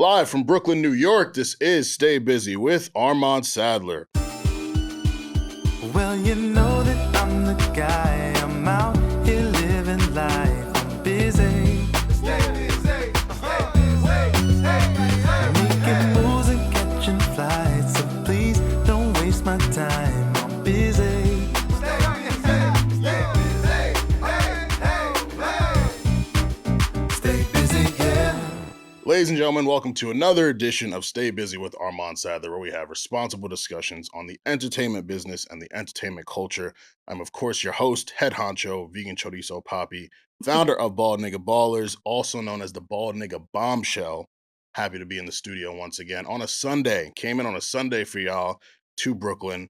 Live from Brooklyn, New York, this is Stay Busy with Armon Sadler. Well, you know that I'm the guy. I'm out here living life. I'm busy. Stay busy. Stay busy. Making moves and catching flights. So please don't waste my time. I'm busy. Ladies and gentlemen, welcome to another edition of Stay Busy with Armon Sadler, where we have responsible discussions on the entertainment business and the entertainment culture. I'm, of course, your host, head honcho, vegan chorizo poppy, founder of Bald Nigga Ballers, also known as the Bald Nigga Bombshell. Happy to be in the studio once again on a Sunday. Came in on a Sunday for y'all to Brooklyn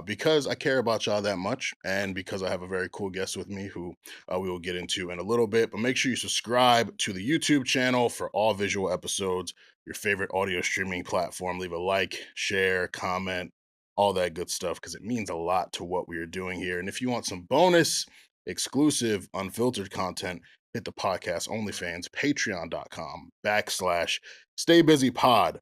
because I care about y'all that much and because I have a very cool guest with me who we will get into in a little bit. But make sure you subscribe to the YouTube channel for all visual episodes, your favorite audio streaming platform. Leave a like, share, comment, all that good stuff because it means a lot to what we are doing here. And if you want some bonus, exclusive, unfiltered content, hit the podcast OnlyFans, patreon.com/StayBusyPod.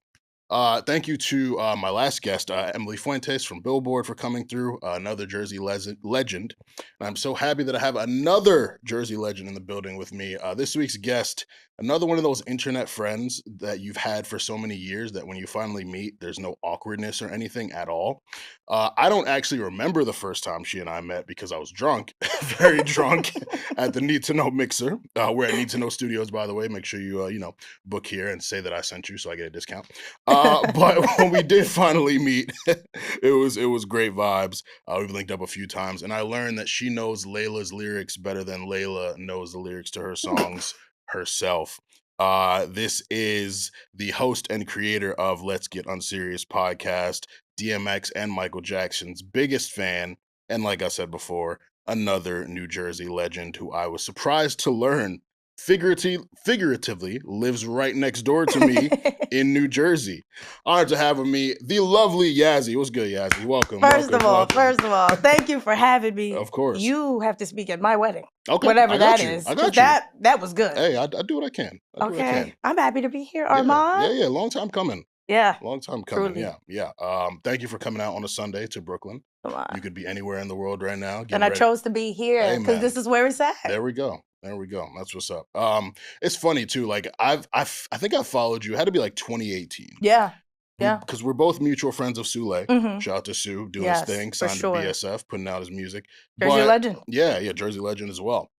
Thank you to my last guest, Emily Fuentes from Billboard, for coming through, another Jersey legend. And I'm so happy that I have another Jersey legend in the building with me. This week's guest, another one of those internet friends that you've had for so many years that when you finally meet, there's no awkwardness or anything at all. I don't actually remember the first time she and I met because I was drunk, very drunk, at the Need to Know Mixer. We're at Need to Know Studios, by the way. Make sure you book here and say that I sent you so I get a discount. But when we did finally meet, it was great vibes. We've linked up a few times, and I learned that she knows Layla's lyrics better than Layla knows the lyrics to her songs herself. This is the host and creator of Let's Get Unserious podcast, DMX and Michael Jackson's biggest fan, and like I said before, another New Jersey legend who I was surprised to learn figuratively lives right next door to me in New Jersey. Honored to have with me the lovely Yassy. What's good, Yassy? Welcome. First of all, thank you for having me. Of course. You have to speak at my wedding. Okay. Whatever that you. is. I got you. That was good. Hey, I do what I can. I'm happy to be here, Armon. Yeah. Long time coming. Yeah. Long time coming. Truly. Yeah. Thank you for coming out on a Sunday to Brooklyn. Come on. You could be anywhere in the world right now. And I chose to be here because this is where it's at. There we go. That's what's up. It's funny too. Like I think I followed you. It had to be like 2018. Yeah. Because we're both mutual friends of Sule. Mm-hmm. Shout out to Sue doing his thing, signed to BSF, putting out his music. Jersey legend. Yeah, Jersey legend as well.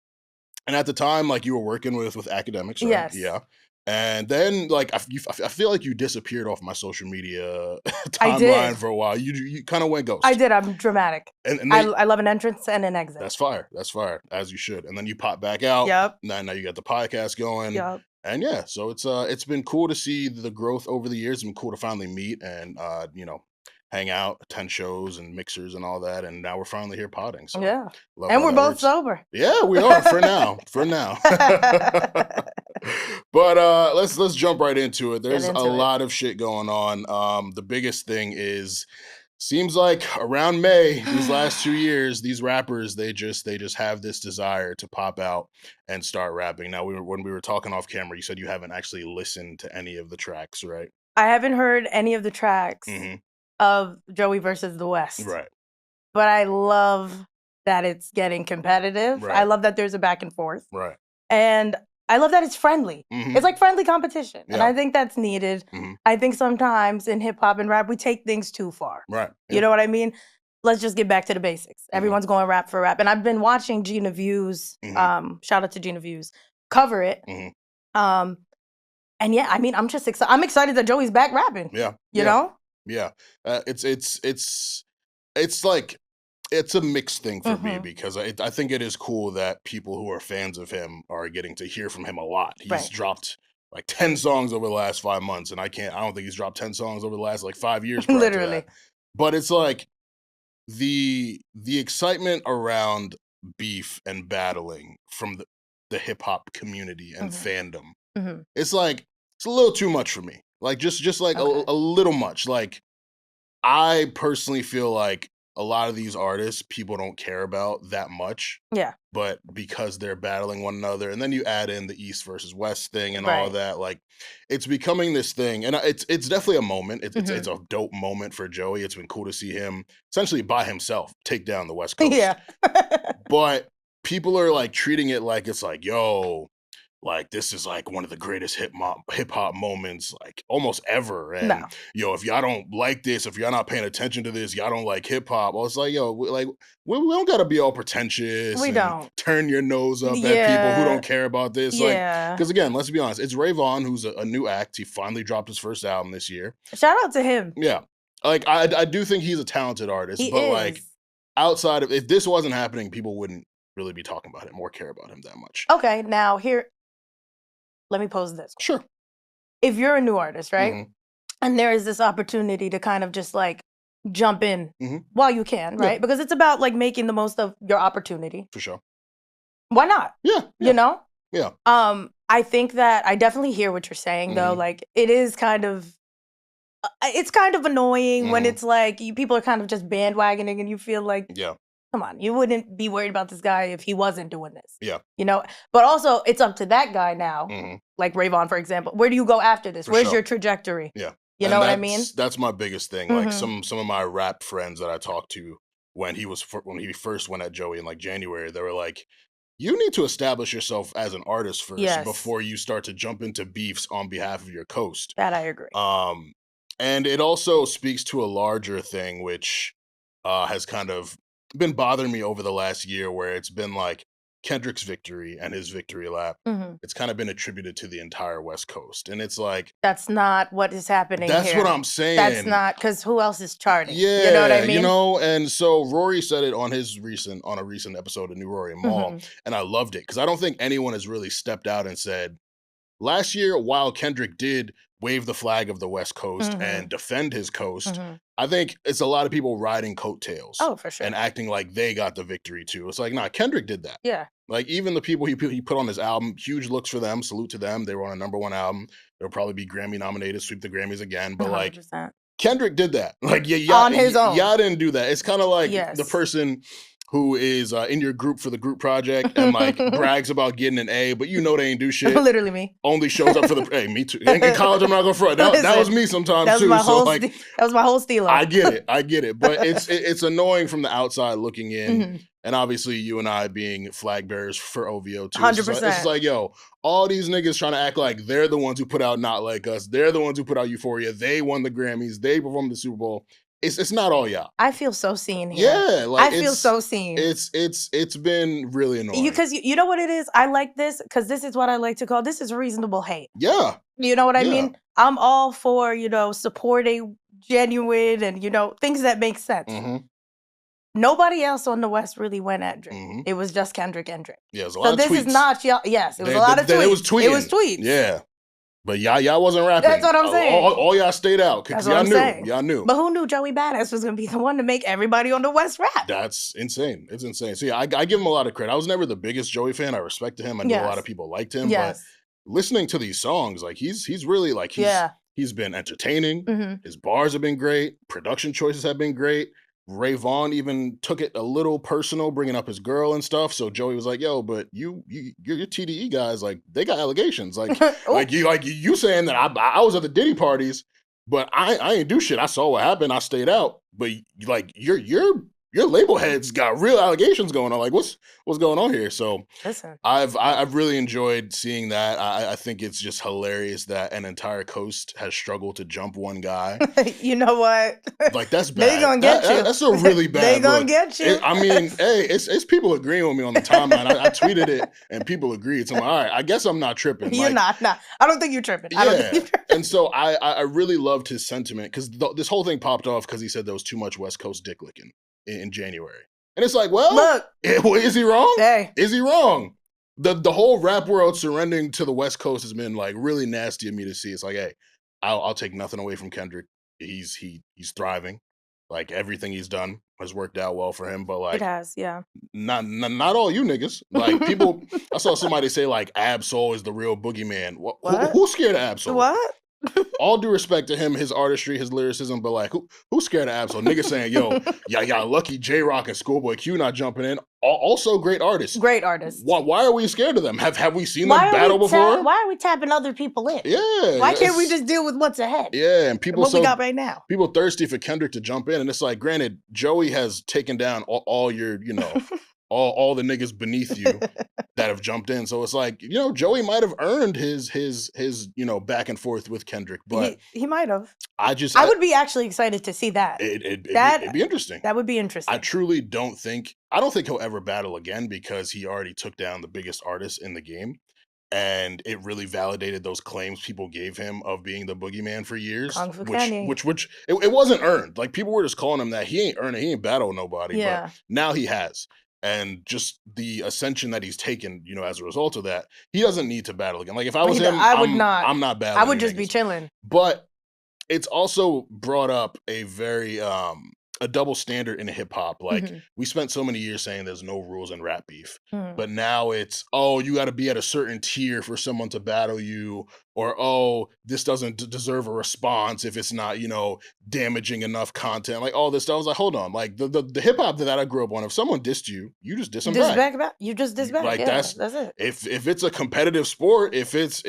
And at the time, like you were working with Akademiks, right? Yes. Yeah. And then, like, I feel like you disappeared off my social media timeline for a while. You kind of went ghost. I did. I'm dramatic. And I love an entrance and an exit. That's fire, as you should. And then you pop back out. Yep. Now you got the podcast going. Yep. And yeah, so it's been cool to see the growth over the years. It's been cool to finally meet and hang out, attend shows and mixers and all that. And now we're finally here podding. So yeah. And we're both sober. Yeah, we are for now. But let's jump right into it. There's a lot of shit going on. The biggest thing is, seems like around May, these last 2 years, these rappers, they just have this desire to pop out and start rapping. Now, when we were talking off camera, you said you haven't actually listened to any of the tracks, right? I haven't heard any of the tracks of Joey versus the West. Right. But I love that it's getting competitive. Right. I love that there's a back and forth. Right. And I love that it's friendly. Mm-hmm. It's like friendly competition. Yeah. And I think that's needed. Mm-hmm. I think sometimes in hip hop and rap, we take things too far. Right. You know what I mean? Let's just get back to the basics. Everyone's going rap for rap. And I've been watching Gina Views, shout out to Gina Views, cover it. And yeah, I mean, I'm just excited. I'm excited that Joey's back rapping. Yeah. You know? Yeah. It's like, it's a mixed thing for me because I think it is cool that people who are fans of him are getting to hear from him a lot. He's dropped like 10 songs over the last 5 months, and I don't think he's dropped 10 songs over the last like 5 years. Literally. But it's like the excitement around beef and battling from the hip hop community and fandom. It's like, it's a little too much for me. Like just like a little much. Like I personally feel like a lot of these artists people don't care about that much. Yeah. But because they're battling one another, and then you add in the East versus West thing and all of that, like it's becoming this thing, and it's definitely a moment. It's a dope moment for Joey. It's been cool to see him essentially by himself take down the West Coast. Yeah. But people are like treating it like it's like, yo, like this is like one of the greatest hip hop moments like almost ever. And yo, if y'all don't like this, if y'all not paying attention to this, y'all don't like hip hop. I was like, yo, we don't gotta be all pretentious. We don't turn your nose up at people who don't care about this. Like, because again, let's be honest, it's Vaughn who's a new act. He finally dropped his first album this year. Shout out to him. Yeah, like I do think he's a talented artist, but like outside of if this wasn't happening, people wouldn't really be talking about him or care about him that much. Okay, now here. Let me pose this. Sure. If you're a new artist, right? And there is this opportunity to kind of just like jump in while you can, right? Because it's about like making the most of your opportunity. For sure. Why not? Yeah. You know? Yeah. I think that I definitely hear what you're saying though. Like it is kind of annoying when it's like people are kind of just bandwagoning and you feel like, come on, you wouldn't be worried about this guy if he wasn't doing this. Yeah. You know? But also, it's up to that guy now, like Vaughn, for example. Where do you go after this? Where's your trajectory? Yeah. You know what I mean? That's my biggest thing. Like some of my rap friends that I talked to when he first went at Joey in like January, they were like, you need to establish yourself as an artist first before you start to jump into beefs on behalf of your coast. That I agree. And it also speaks to a larger thing, which has kind of been bothering me over the last year, where it's been like Kendrick's victory and his victory lap. It's kind of been attributed to the entire West Coast, and it's like that's not what is happening. That's here. what I'm saying. That's not because who else is charting? Yeah, you know what I mean. You know, and so Rory said it on a recent episode of New Rory and Mal, and I loved it because I don't think anyone has really stepped out and said last year while Kendrick did wave the flag of the West Coast and defend his coast. I think it's a lot of people riding coattails. Oh, for sure. And acting like they got the victory too. It's like, nah, Kendrick did that. Yeah. Like even the people he put on his album, huge looks for them, salute to them. They were on a #1 album. They'll probably be Grammy nominated, sweep the Grammys again. But 100%. Like Kendrick did that. Like on his own. Y'all didn't do that. It's kind of like the person who is in your group for the group project and like brags about getting an A, but you know they ain't do shit. Literally me. Only shows up for the hey, me too. In college, I'm not gonna front. That was me sometimes too. So like, that was my whole steal. I get it. But it's annoying from the outside looking in, and obviously you and I being flag bearers for OVO too. 100%. It's like, yo, all these niggas trying to act like they're the ones who put out Not Like Us. They're the ones who put out Euphoria. They won the Grammys. They performed the Super Bowl. It's not all y'all. I feel so seen here. Yeah, like I feel so seen. It's been really annoying. Because you know what it is? I like this because this is what I like to call this is reasonable hate. Yeah. You know what I mean? I'm all for, supporting genuine and, things that make sense. Nobody else on the West really went at Drake. It was just Kendrick and Drake. Yeah, it was a lot of tweets. So this is not y'all. Yes, it was a lot of tweets. It was tweeting. It was tweets. Yeah. But y'all wasn't rapping. That's what I'm saying. All y'all stayed out because y'all knew. Y'all knew. But who knew Joey Badass was going to be the one to make everybody on the West rap? That's insane. It's insane. So yeah, I give him a lot of credit. I was never the biggest Joey fan. I respected him. I know a lot of people liked him. But listening to these songs, like he's really like he's been entertaining. His bars have been great. Production choices have been great. Vaughn even took it a little personal, bringing up his girl and stuff. So Joey was like, "Yo, but your TDE guys, like, they got allegations. Like, you saying that I was at the Diddy parties, but I ain't do shit. I saw what happened. I stayed out. But like, your label heads got real allegations going on. Like, what's going on here?" So listen, I've really enjoyed seeing that. I think it's just hilarious that an entire coast has struggled to jump one guy. You know what? Like, that's bad. They gonna get you. That's a really bad. They gonna get you. I mean, hey, it's people agreeing with me on the timeline. I tweeted it and people agreed. So I'm like, all right, I guess I'm not tripping. You're not. Nah. I don't think you're tripping. Yeah. I don't think you're tripping. And so I really loved his sentiment because this whole thing popped off because he said there was too much West Coast dick licking in January. And it's like, well, look, is he wrong? Hey. Is he wrong? The whole rap world surrendering to the West Coast has been like really nasty of me to see. It's like, hey, I'll take nothing away from Kendrick. He's thriving. Like, everything he's done has worked out well for him. But like, it has, yeah. Not all you niggas. Like, people, I saw somebody say like Ab-Soul is the real boogeyman. What? Who's scared of Ab-Soul? What? all due respect to him, his artistry, his lyricism, but like, who's scared of Absol? Niggas saying, yo, yeah, lucky J-Rock and Schoolboy Q not jumping in. Also great artists. Great artists. Why are we scared of them? Have we seen them battle before? Why are we tapping other people in? Yeah. Why can't we just deal with what's ahead? Yeah, and people what we got right now. People thirsty for Kendrick to jump in, and it's like, granted, Joey has taken down all your, all the niggas beneath you that have jumped in. So it's like, Joey might have earned his back and forth with Kendrick, but he might have. I would be actually excited to see that. It'd be interesting. That would be interesting. I truly don't think he'll ever battle again because he already took down the biggest artist in the game. And it really validated those claims people gave him of being the boogeyman for years, which it wasn't earned. Like, people were just calling him that. He ain't earned it. He ain't battled nobody. Yeah. But now he has. And just the ascension that he's taken, as a result of that, he doesn't need to battle again. Like, if I was him, I'm not battling. I would just be chilling. But it's also brought up a very a double standard in hip hop. Like, we spent so many years saying there's no rules in rap beef, but now it's, you got to be at a certain tier for someone to battle you, or this doesn't deserve a response if it's not, damaging enough content. Like, all this stuff. I was like, hold on, like the hip hop that I grew up on. If someone dissed you, you just diss them back. You just diss back. Like, that's it. If it's a competitive sport, if it's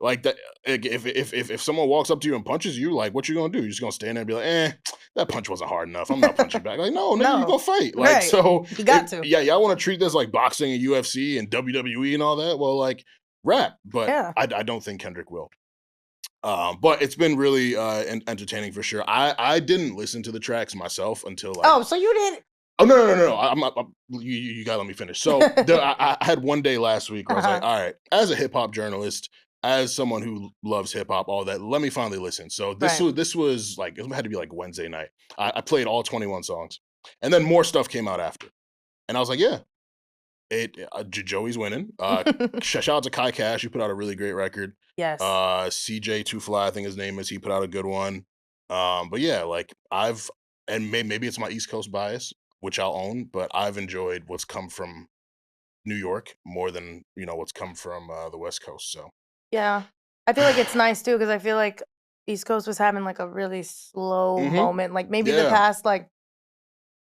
like that, if someone walks up to you and punches you, like, what you gonna do? You're just gonna stand there and be like, that punch wasn't hard enough. I'm not punching back. Like, no, you gonna fight. Like, so you got to. Yeah, y'all want to treat this like boxing and UFC and WWE and all that. Well, like, rap, but I don't think Kendrick will. But it's been really entertaining for sure. I didn't listen to the tracks myself until like. So you didn't. Oh no! You gotta let me finish. So I had one day last week where I was like, all right, as a hip hop journalist, as someone who loves hip hop, all that, let me finally listen. So this was like, it had to be like Wednesday night. I played all 21 songs, and then more stuff came out after, and I was like, yeah, Joey's winning. Shout out to Kai Cash, who put out a really great record. Yes. CJ Too Fly, I think his name is. He put out a good one. But yeah, like maybe it's my East Coast bias, which I'll own, but I've enjoyed what's come from New York more than what's come from the West Coast. So. Yeah, I feel like it's nice too, because I feel like East Coast was having like a really slow moment, like maybe the past like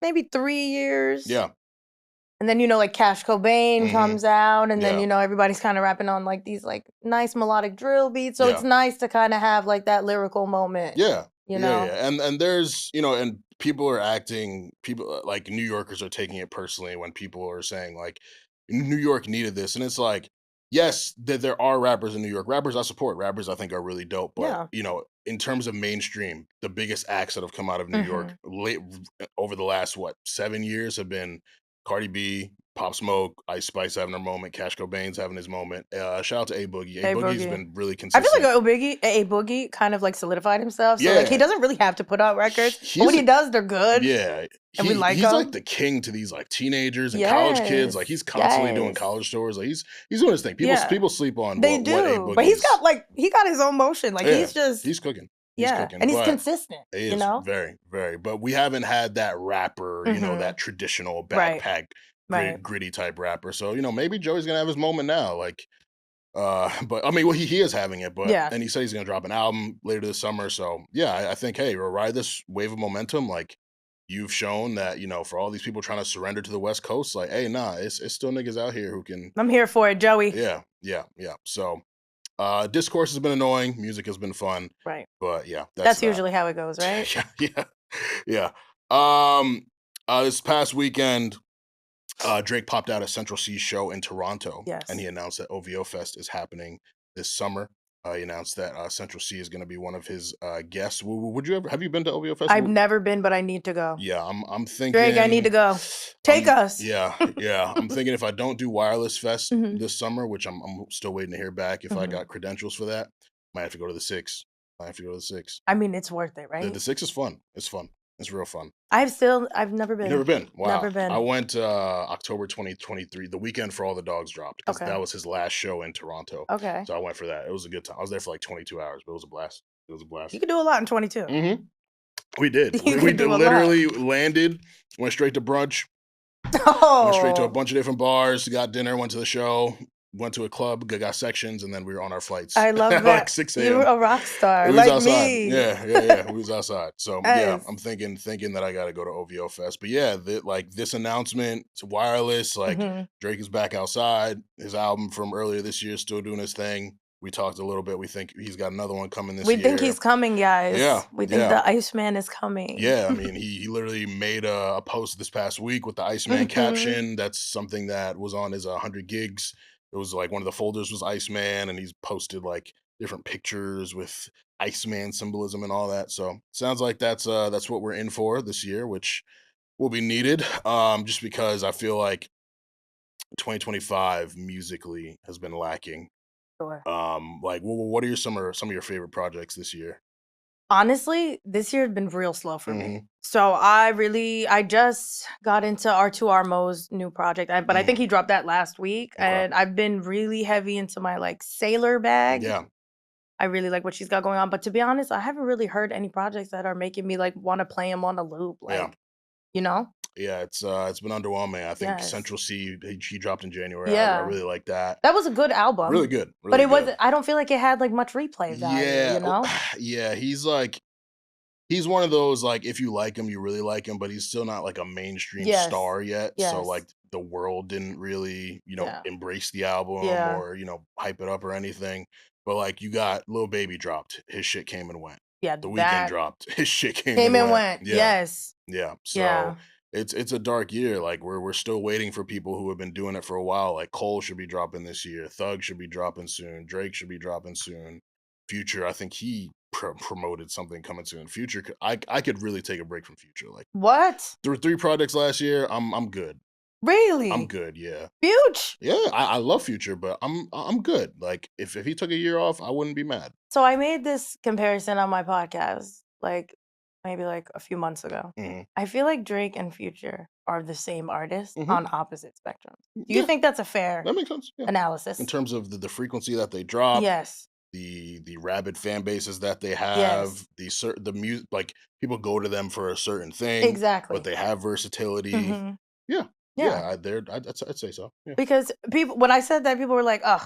maybe 3 years. Yeah. And then like Cash Cobain comes out, and then everybody's kind of rapping on like these like nice melodic drill beats. So it's nice to kind of have like that lyrical moment. Yeah. Yeah. And there's and people like New Yorkers are taking it personally when people are saying like New York needed this, and it's like, yes, there are rappers in New York. Rappers I support. Rappers I think are really dope. But, in terms of mainstream, the biggest acts that have come out of New York over the last, 7 years have been Cardi B, Pop Smoke, Ice Spice having their moment, Cash Cobain's having his moment. Shout out to A Boogie. A Boogie's been really consistent. I feel like A Boogie kind of like solidified himself. So like he doesn't really have to put out records. But when he does, they're good. Yeah. And we like he's him. Like the king to these like teenagers and college kids. Like he's constantly doing college tours. Like he's doing his thing. People sleep on what A Boogie but he got his own motion. Like he's cooking. And he's consistent. He is very, very. But we haven't had that rapper, that traditional backpack, gritty type rapper. So maybe Joey's gonna have his moment now. Like, but I mean, he is having it. But and he said he's gonna drop an album later this summer. So I think we'll ride this wave of momentum. Like, you've shown that for all these people trying to surrender to the West Coast, like, hey, it's still niggas out here who can. I'm here for it, Joey. Yeah. So. Discourse has been annoying. Music has been fun. Right. But that's usually how it goes, right? Yeah. This past weekend, Drake popped out at Central C's show in Toronto. Yes. And he announced that OVO Fest is happening this summer. He announced that Central C is going to be one of his guests. Have you been to OVO Fest? I've never been, but I need to go. Yeah, I'm thinking. Drake, I need to go. Take us. Yeah. I'm thinking if I don't do Wireless Fest this summer, which I'm still waiting to hear back if I got credentials for that, might have to go to the 6. I mean, it's worth it, right? The 6 is fun. It's fun. It's real fun. I've never been. You've never been? Wow. Never been. I went October 2023, the weekend for All the Dogs dropped. Because that was his last show in Toronto. Okay. So I went for that. It was a good time. I was there for like 22 hours, but it was a blast. You could do a lot in 22. Mm-hmm. We did. We did literally landed, went straight to brunch. Went straight to a bunch of different bars, got dinner, went to the show, went to a club, got sections, and then we were on our flights. I love at that. like 6 You're a.m. a rock star, We was like outside. me. Yeah. We was outside. So yeah, Yes. I'm thinking that I got to go to OVO Fest. But yeah, like this announcement, it's wireless. Like Mhm. Drake is back outside. His album from earlier this year is still doing his thing. We talked a little bit. We think he's got another one coming this We year. think he's coming, guys. Yeah, We think the Iceman is coming. Yeah, I mean, he literally made a post this past week with the Iceman caption. That's something that was on his 100 gigs. It was like one of the folders was Iceman, and he's posted like different pictures with Iceman symbolism and all that. So sounds like that's what we're in for this year, which will be needed. Just because I feel like 2025 musically has been lacking. Sure. Like, what are some of your favorite projects this year? Honestly, this year has been real slow for Mhm. me. So I just got into R2 Armo's new project, but I think he dropped that last week, Okay. and I've been really heavy into my like Sailor bag. Yeah. I really like what she's got going on, but to be honest, I haven't really heard any projects that are making me like want to play them on a loop, Yeah. like, you know? Yeah, it's been underwhelming. I think Yes. Central C he dropped in January. I Yeah. really like that. That was a good album. Really good. Really But it good. wasn't, I don't feel like it had like much replay value, Yeah. you know? Yeah, he's one of those, like, if you like him, you really like him, but he's still not like a mainstream Yes. star yet. So Yes. like the world didn't really, Yeah. embrace the album Yeah. or, hype it up or anything. But like you got Lil Baby dropped, his shit came and went. Yeah, The Weeknd that dropped, his shit came came and and went. went. Yeah. Yes. Yeah. So Yeah. it's a dark year. Like we're still waiting for people who have been doing it for a while. Like Cole should be dropping this year. Thug should be dropping soon. Drake should be dropping soon. Future, I think he promoted something coming soon. Future, I could really take a break from Future. Like What? through 3 projects last year, I'm good. Really? I'm good. Yeah. Fuge. Yeah, I love Future, but I'm good. Like if he took a year off, I wouldn't be mad. So I made this comparison on my podcast, like maybe like a few months ago. Mhm. I feel like Drake and Future are the same artist Mhm. on opposite spectrums. Do you Yeah, think that's a fair that makes sense. Yeah. analysis? In terms of the frequency that they drop, Yes. the rabid fan bases that they have, Yes. the music, like people go to them for a certain thing, Exactly. but they have versatility. Mhm. Yeah, Yeah. I'd say so. Yeah. Because people, when I said that, people were like, "Ugh,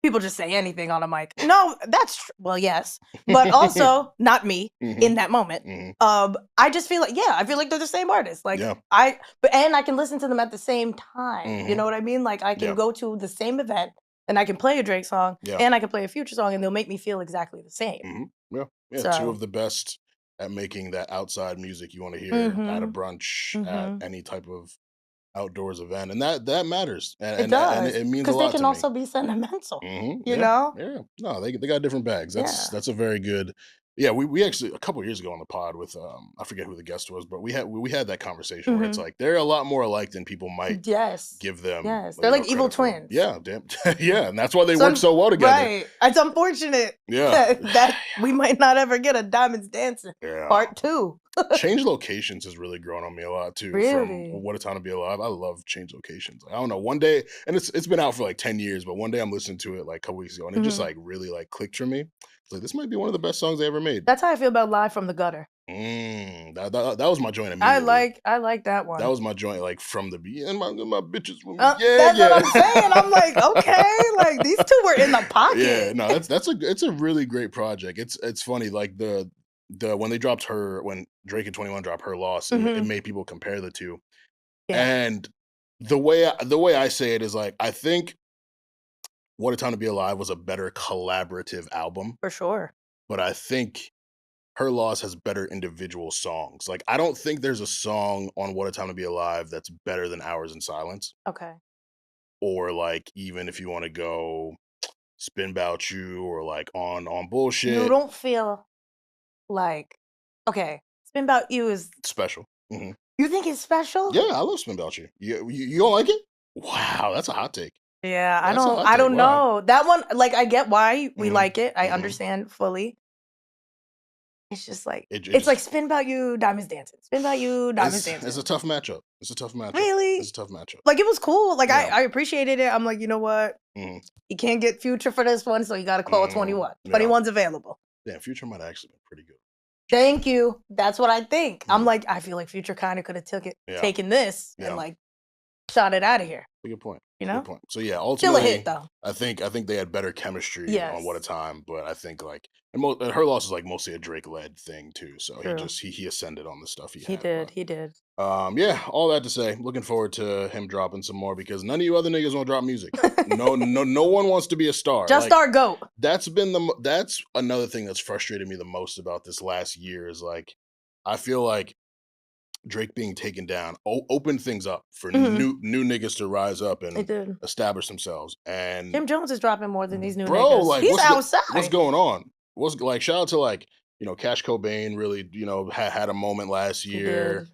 people just say anything on a mic." No, that's well, yes, but also not me Mhm. in that moment. Mhm. I just feel like, yeah, I feel like they're the same artist. Like Yeah. and I can listen to them at the same time. You Mhm. know what I mean? Like I can Yeah. go to the same event and I can play a Drake song Yeah. and I can play a Future song and they'll make me feel exactly the same. Yeah. Yeah. Two So of the best at making that outside music you want to hear at a Mhm. brunch, at Mhm. any type of outdoors event, and that matters, It and does. it means a Because they lot can to me. also be sentimental, you Yeah, know? yeah. No, they got different bags. Yeah. That's a very good. Yeah, we actually a couple years ago on the pod with I forget who the guest was, but we had that conversation where it's Mhm. like they're a lot more alike than people might Yes. give them. Yes. you They're know, like evil credit for. twins. Yeah, damn. Yeah, and that's why they It's work so well together. Right. It's unfortunate Yeah, that we might not ever get a Diamonds Dancing yeah. part 2. Change Locations has really grown on me a lot too. From Really? What a Time to Be Alive. I love Change Locations. I don't know. One day, and it's been out for like 10 years, but one day I'm listening to it like a couple weeks ago, and it just Mhm. like really like clicked for me. It's like this might be one of the best songs they ever made. That's how I feel about Live from the Gutter. That was my joint immediately. I like that one. That was my joint, like from the beginning. My bitches, with me. That's what I'm saying. I'm like, okay, like these two were in the pocket. Yeah, no, it's a really great project. It's funny, like the when they dropped when Drake and 21 dropped Her Loss, it Mhm. made people compare the two. Yeah. And the way I say it is like I think What a Time to Be Alive was a better collaborative album, For sure. but I think Her Loss has better individual songs. Like I don't think there's a song on What a Time to Be Alive that's better than Hours in Silence, Okay. or like even if you want to go Spin About You or like on Bullshit. You don't feel like, okay, Spin About You is, Special. Mhm. you think it's special? Yeah, I love Spin About You. You don't like it? Wow, that's a hot take. Yeah, That's a hot I take. don't Wow. know. That one, like I get why we Mhm. like it. I Mhm. understand fully. It's just like It it's like just Spin About You, Diamonds Dancing. Spin About You, Diamonds it's a Dancing. tough matchup. It's a tough matchup. Really? It's a tough matchup. Like it was cool. Like Yeah. I appreciated it. I'm like, you know what? Mhm. You can't get Future for this one, so you gotta call 21. Yeah. 21's available. Yeah, Future might have actually been pretty good. Thank you. That's what I think. I'm Mhm. like, I feel like Future kind of could have Yeah. taken this Yeah. and like shot it out of here. That's a good point. You know, good point. So yeah, still a ultimately, hit though. I think they had better chemistry Yes. on What a Time, but I think like and her loss is like mostly a Drake led thing too. So True. he ascended on the stuff he He had. did. But, He did. yeah, all that to say, looking forward to him dropping some more because none of you other niggas want to drop music. No one wants to be a star. Just like, our goat. That's another thing that's frustrated me the most about this last year is like, I feel like Drake being taken down opened things up for new niggas to rise up It and did. establish themselves. And Jim Jones is dropping more than these new bro, niggas. like He's outside. what's going on? What's like shout out to like, Cash Cobain really, had a moment last He year. did.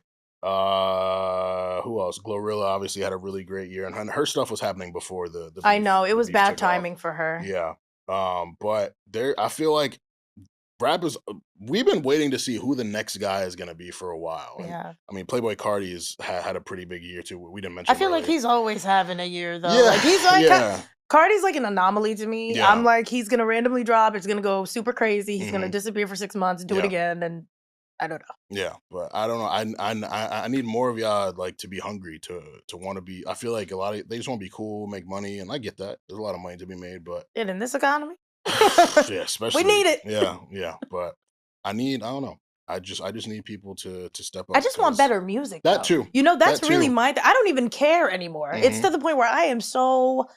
Who else? Glorilla obviously had a really great year, and her stuff was happening before the I beef- know it the was beef bad took off. timing for her. Yeah. But I feel like rap is. We've been waiting to see who the next guy is gonna be for a while. And, Yeah. I mean, Playboy Cardi had a pretty big year too. We didn't mention. I feel like earlier. he's always having a year though. Yeah, Like he's like yeah. Cardi's like an anomaly to me. Yeah. I'm like he's gonna randomly drop. It's gonna go super crazy. He's gonna Mhm. disappear for 6 months, do it Yeah. again, and I don't know. Yeah, but I don't know. I need more of y'all like to be hungry to want to be. I feel like a lot of they just want to be cool, make money, and I get that. There's a lot of money to be made, but And in this economy, yeah, especially we need it. Yeah, but I don't know. I just need people to step up. I just want 'cause better music. That though. too. You know, that's That really too. my. I don't even care anymore. It's Mhm. to the point where I am so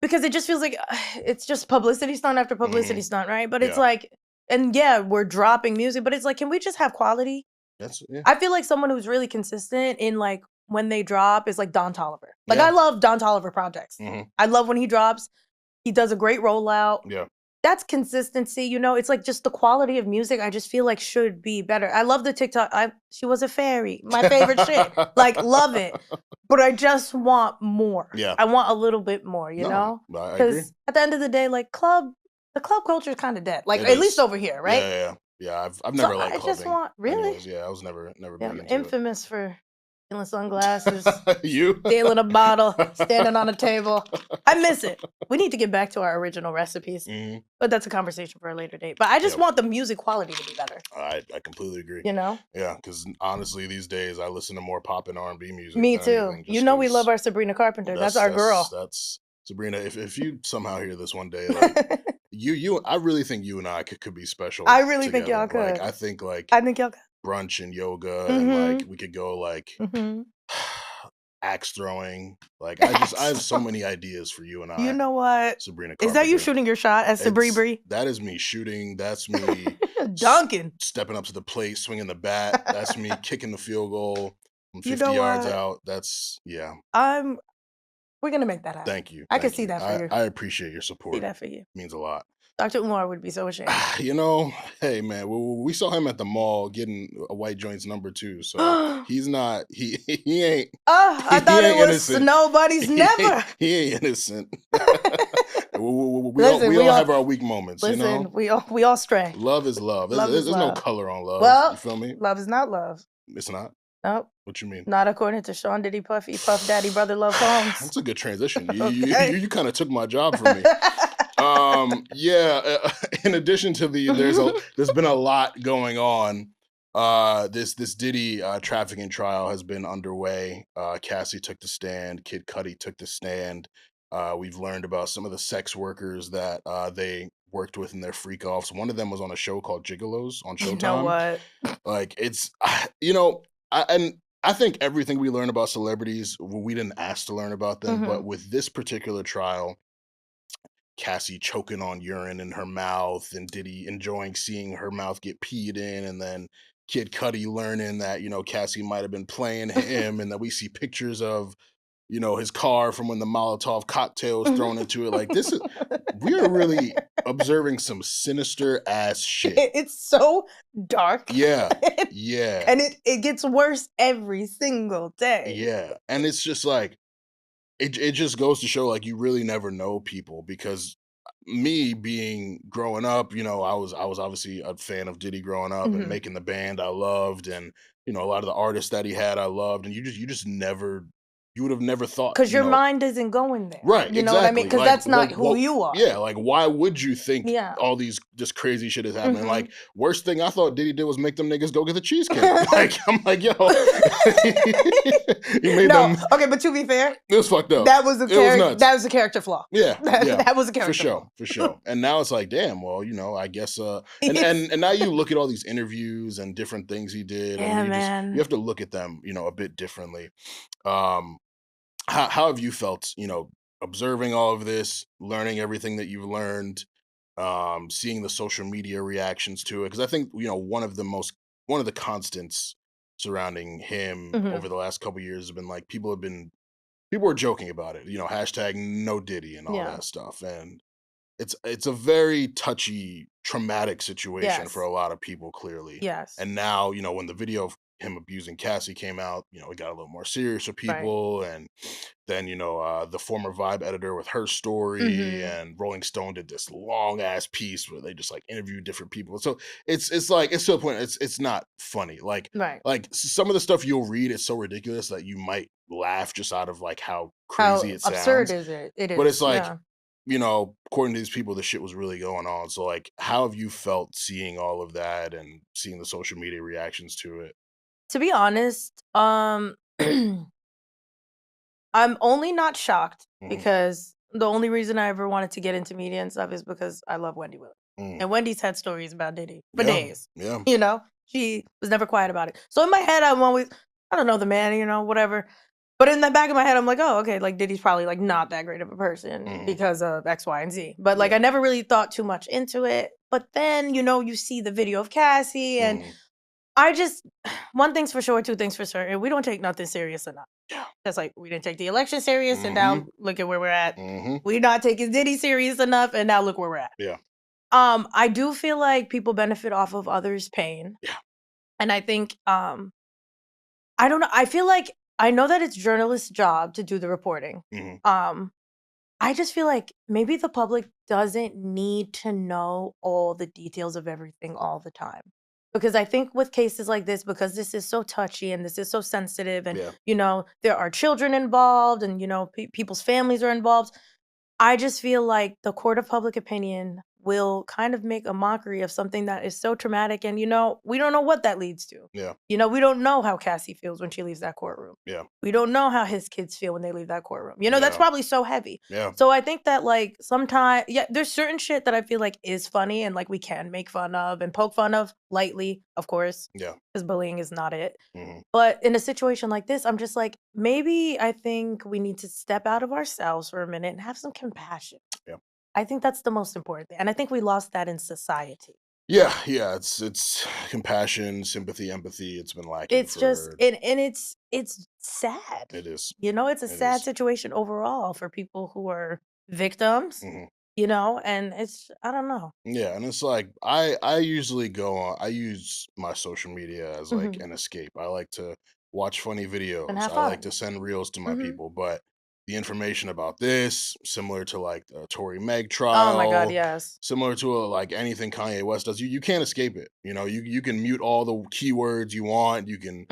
because it just feels like it's just publicity stunt after publicity stunt, right? But it's Yeah. like, and yeah, we're dropping music, but it's like, can we just have quality? Yeah. I feel like someone who's really consistent in like when they drop is like Don Toliver. Like Yeah. I love Don Toliver projects. Mhm. I love when he drops. He does a great rollout. Yeah. That's consistency, it's like just the quality of music I just feel like should be better. I love the TikTok. She was a fairy. My favorite shit. Like love it. But I just want more. Yeah. I want a little bit more, you No, know? I agree. Because at the end of the day, like the club culture is kind of dead. Like It at is. least over here, right? Yeah. I've never liked I clubbing. just want really. Anyways, yeah, I was never Yeah, big I'm into infamous for stealing sunglasses, it. You stealing a bottle, standing on a table. I miss it. We need to get back to our original recipes, Mhm. but that's a conversation for a later date. But I just Yep. want the music quality to be better. I completely agree. You know? Yeah, because honestly, these days I listen to more pop and R&B music. Me than too. anything, just You know we 'cause love our Sabrina Carpenter. That's our girl. That's Sabrina. If you somehow hear this one day, like I really think you and I could be special. I really think y'all together. could. Like I think like I think y'all could. brunch and yoga and like we could go like Mhm. axe throwing. Like I have so many ideas for you and I. You know what? Sabrina Is that you Carpenter. shooting your shot at Sabri? That is me shooting. That's me Dunking. stepping up to the plate, swinging the bat. That's me kicking the field goal from 50 You know yards what? out. That's yeah. We're gonna make that happen. Thank you. I can Thank see you. that for you. I appreciate your support. See that for you. Means a lot. Dr. Umar would be so ashamed. Hey man, we saw him at the mall getting a white joints number 2. So he's not. He ain't. I thought he it ain't was innocent. nobody's never. He ain't innocent. we Listen, all have our weak moments. Listen, we all stray. Love is love. Love is There's no love. color on love. Well, you feel me? love is not love. It's not. Nope. What you mean? Not according to Sean Diddy Puffy, Puff Daddy, Brother Love Holmes. That's a good transition. Okay. You kind of took my job from me. In addition to there's been a lot going on. This Diddy trafficking trial has been underway. Cassie took the stand. Kid Cudi took the stand. We've learned about some of the sex workers that they worked with in their freak offs. One of them was on a show called Gigolos on Showtime. You know what? Like it's I think everything we learn about celebrities, we didn't ask to learn about them, but with this particular trial, Cassie choking on urine in her mouth and Diddy enjoying seeing her mouth get peed in, and then Kid Cudi learning that, Cassie might have been playing him, and that we see pictures of, his car from when the Molotov cocktail was thrown into it. Like we are really observing some sinister ass shit. It's so dark. Yeah. Yeah. And it gets worse every single day. Yeah. And it's just like, it just goes to show like you really never know people, because me growing up, I was obviously a fan of Diddy growing up and making the band I loved, and a lot of the artists that he had I loved, and you you would have never thought. Because your mind isn't going there. Right, You know what I mean? Because that's not who you are. Yeah, like, why would you think all these just crazy shit is happening? Like, worst thing I thought Diddy did was make them niggas go get the cheesecake. Like, I'm like, yo. He made them. Okay, but to be fair. It was fucked up. That was a character flaw. Yeah. That was a character flaw. For sure. And now it's like, damn, well, I guess, and now you look at all these interviews and different things he did. Yeah, and man. You have to look at them, a bit differently. How have you felt, observing all of this, learning everything that you've learned, seeing the social media reactions to it? Because I think, one of the constants surrounding him over the last couple of years have been like, people were joking about it, hashtag no Diddy and all that stuff. And it's a very touchy, traumatic situation for a lot of people, clearly. Yes. And now, when the video of him abusing Cassie came out, it got a little more serious for people. Right. And then, the former Vibe editor with her story, and Rolling Stone did this long ass piece where they just like interviewed different people. So it's like, it's to the point, it's not funny. Like, some of the stuff you'll read is so ridiculous that you might laugh just out of like how crazy it sounds. How absurd is it? It is. But it's like, according to these people, the shit was really going on. So like, how have you felt seeing all of that and seeing the social media reactions to it? To be honest, I'm only not shocked because the only reason I ever wanted to get into media and stuff is because I love Wendy Williams. And Wendy's had stories about Diddy for days. Yeah. She was never quiet about it. So in my head, I'm always, I don't know the man, whatever. But in the back of my head, I'm like, oh, okay, like Diddy's probably like not that great of a person because of X, Y, and Z. But like, I never really thought too much into it. But then, you see the video of Cassie and I just, one thing's for sure, two things for certain. We don't take nothing serious enough. Yeah. That's like, we didn't take the election serious and now look at where we're at. We're not taking Diddy serious enough and now look where we're at. Yeah. I do feel like people benefit off of others' pain. Yeah. And I think, I don't know, I feel like, I know that it's journalists' job to do the reporting. I just feel like maybe the public doesn't need to know all the details of everything all the time. Because I think with cases like this, because this is so touchy and this is so sensitive and, there are children involved and, people's families are involved, I just feel like the court of public opinion will kind of make a mockery of something that is so traumatic. And, we don't know what that leads to. Yeah. We don't know how Cassie feels when she leaves that courtroom. Yeah. We don't know how his kids feel when they leave that courtroom. That's probably so heavy. Yeah. So I think that like sometimes, there's certain shit that I feel like is funny and like we can make fun of and poke fun of lightly, of course. Yeah. Because bullying is not it. But in a situation like this, I'm just like, maybe I think we need to step out of ourselves for a minute and have some compassion. Yeah. I think that's the most important thing. And I think we lost that in society. Yeah. It's compassion, sympathy, empathy. It's been lacking. It's just, and it's sad. It is. It's a sad situation overall for people who are victims, and it's, I don't know. Yeah. And it's like, I usually I use my social media as like an escape. I like to watch funny videos. And have I fun. like to send reels to my people, but the information about this, similar to like the Tory Meg trial. Oh my God, yes. Similar to like anything Kanye West does, you can't escape it. You can mute all the keywords you want. You can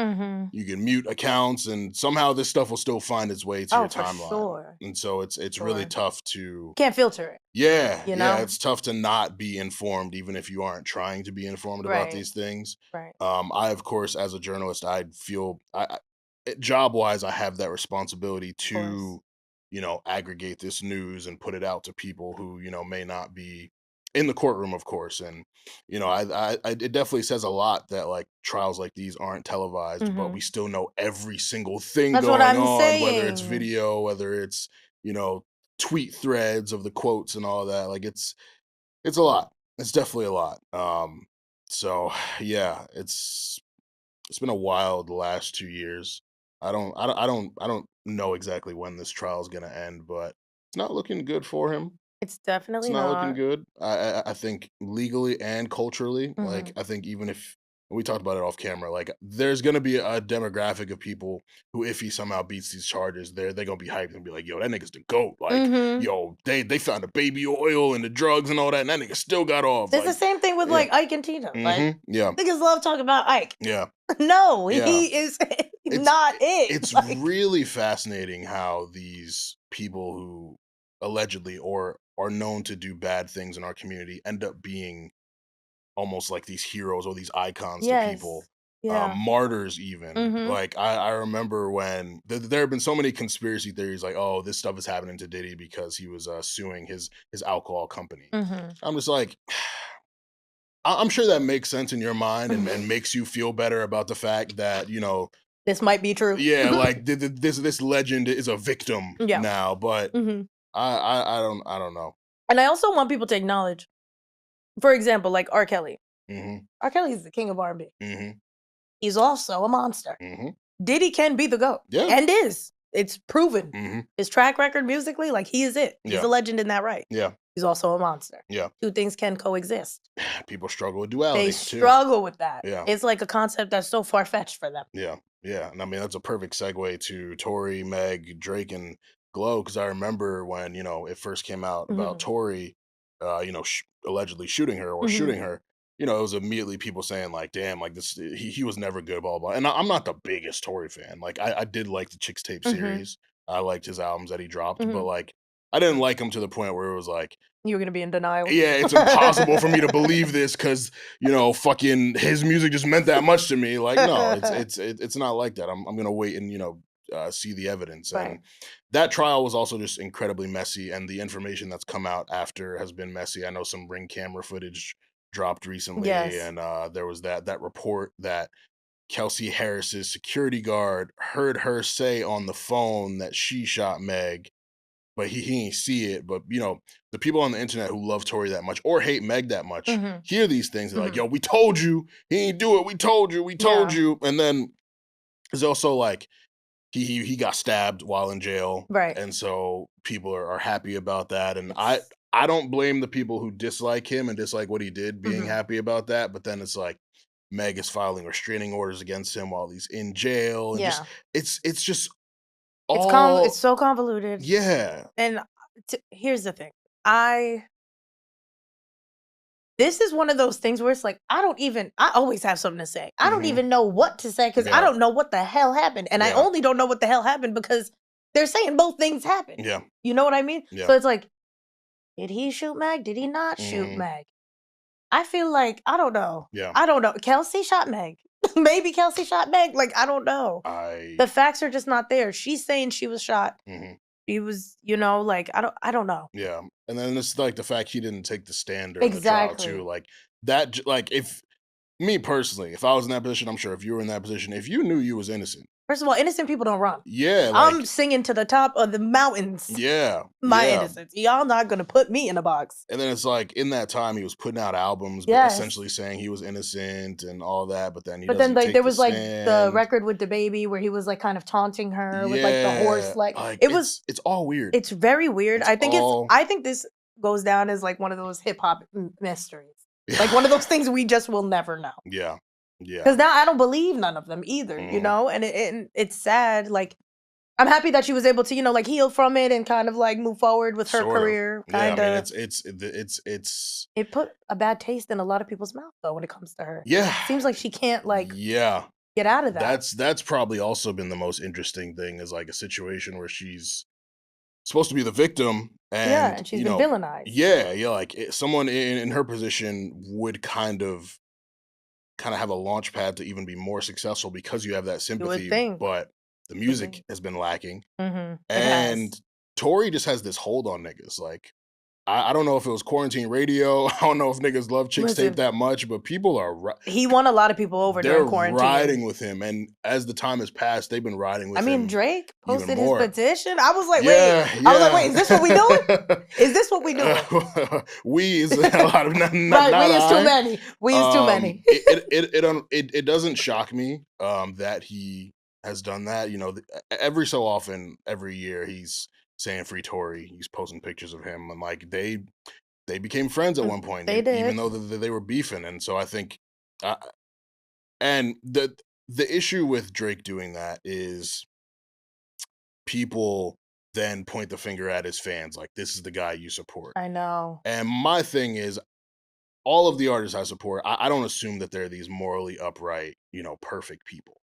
mute accounts, and somehow this stuff will still find its way to your timeline. Sure. And so it's really tough to can't filter it. Yeah, yeah, it's tough to not be informed, even if you aren't trying to be informed about these things. Right. I, of course, as a journalist, I feel job wise, I have that responsibility to aggregate this news and put it out to people who, may not be in the courtroom, of course. And, it definitely says a lot that like trials like these aren't televised, but we still know every single thing going on, whether it's video, whether it's, tweet threads of the quotes and all that. Like it's a lot. It's definitely a lot. So yeah, it's been a wild last 2 years. I don't know exactly when this trial is gonna end, but it's not looking good for him. It's definitely It's not looking good. I think legally and culturally, like I think even if we talked about it off camera, like there's gonna be a demographic of people who, if he somehow beats these charges, they're gonna be hyped and be like, "Yo, that nigga's the GOAT." Like, yo, they found the baby oil and the drugs and all that, and that nigga still got off. It's like, the same thing with like Ike and Tina. Like, niggas love talking about Ike. Yeah. No, he is. not it. It's Like, really fascinating how these people who allegedly or are known to do bad things in our community end up being almost like these heroes or these icons to people. yes. Yeah. Martyrs even. Mm-hmm. Like I remember when there have been so many conspiracy theories like, oh, this stuff is happening to Diddy because he was suing his alcohol company. Mm-hmm. I'm just like, I'm sure that makes sense in your mind and makes you feel better about the fact that, you know, This might be true. yeah, like this legend is a victim Yeah. now, but Mm-hmm. I don't know. And I also want people to acknowledge, for example, like R. Kelly. Mm-hmm. R. Kelly is the king of R&B. Mm-hmm. He's also a monster. Mm-hmm. Diddy can be the GOAT. Yeah. And is. It's proven. Mm-hmm. His track record musically, like, he is it. He's Yeah. a legend in that right. Yeah. He's also a monster. Yeah. Two things can coexist. People struggle with duality. They too. struggle with that. Yeah. It's like a concept that's so far-fetched for them. Yeah. Yeah. And I mean, that's a perfect segue to Tory, Meg, Drake, and Glow, because I remember when, you know, it first came out about Tory, you know, allegedly shooting her or shooting her. You know, it was immediately people saying like, "Damn, like this, he was never good." Blah blah. And I'm not the biggest Tory fan. Like, I did like the Chicks Tape series. I liked his albums that he dropped, but like, I didn't like him to the point where it was like, you were gonna be in denial. yeah, it's impossible for me to believe this because, you know, fucking his music just meant that much to me. Like, no, it's not like that. I'm gonna wait and, you know, see the evidence. Right. And that trial was also just incredibly messy, and the information that's come out after has been messy. I know some Ring camera footage dropped recently, Yes. and there was that report that Kelsey Harris's security guard heard her say on the phone that she shot Meg, but he ain't see it. But, you know, the people on the internet who love Tory that much or hate Meg that much hear these things. They're like, yo, we told you. He ain't do it. We told you. We told you. And then there's also like, he got stabbed while in jail. Right. And so people are happy about that. And I don't blame the people who dislike him and dislike what he did being happy about that. But then it's like, Meg is filing restraining orders against him while he's in jail. And it's just all... It's so convoluted. Yeah. And here's the thing. This is one of those things where it's like, I always have something to say. I don't even know what to say because I don't know what the hell happened. And I only don't know what the hell happened because they're saying both things happened. Yeah. You know what I mean? Yeah. So it's like, did he shoot Meg? Did he not shoot Meg? I feel like, I don't know. Yeah. I don't know. Kelsey shot Meg. Maybe Kelsey shot Meg. Like, I don't know. The facts are just not there. She's saying she was shot. He was, you know, like, I don't know. Yeah. And then it's like the fact he didn't take the stand during the trial too. Like that, like if me personally, if I was in that position, I'm sure if you were in that position, if you knew you was innocent. First of all, innocent people don't run. Yeah. Like, I'm singing to the top of the mountains. Yeah. My innocence. Y'all not going to put me in a box. And then it's like in that time he was putting out albums, but essentially saying he was innocent and all that. But then like there was like the record with the baby where he was like kind of taunting her with like the horse. Like it's all weird. It's very weird. I think this goes down as like one of those hip hop mysteries. Like one of those things we just will never know. Yeah. Yeah. Because now I don't believe none of them either, you know? And it's sad. Like, I'm happy that she was able to, you know, like heal from it and kind of like move forward with her career. Kind of. Yeah, I mean, it put a bad taste in a lot of people's mouth though when it comes to her. Yeah. It seems like she can't like get out of that. That's probably also been the most interesting thing is like a situation where she's supposed to be the victim and she's been villainized. Yeah, like someone in her position would kind of have a launch pad to even be more successful because you have that sympathy. But the music has been lacking. And Tory just has this hold on niggas. Like, I don't know if it was quarantine radio. I don't know if niggas love Chicks Tape that much, but people are... He won a lot of people over during quarantine. They're riding with him. And as the time has passed, they've been riding with him. I mean, Drake posted his petition. I was like, wait, is this what we doing? Is this what we doing? We is a lot of... Not we is too many. We is too many. It doesn't shock me that he has done that. You know, every so often, every year, he's saying free Tory. He's posting pictures of him, and like they became friends at one point. They did, even though they were beefing. And so I think, and the issue with Drake doing that is people then point the finger at his fans, like this is the guy you support. I know. And my thing is, all of the artists I support, I don't assume that they're these morally upright, you know, perfect people.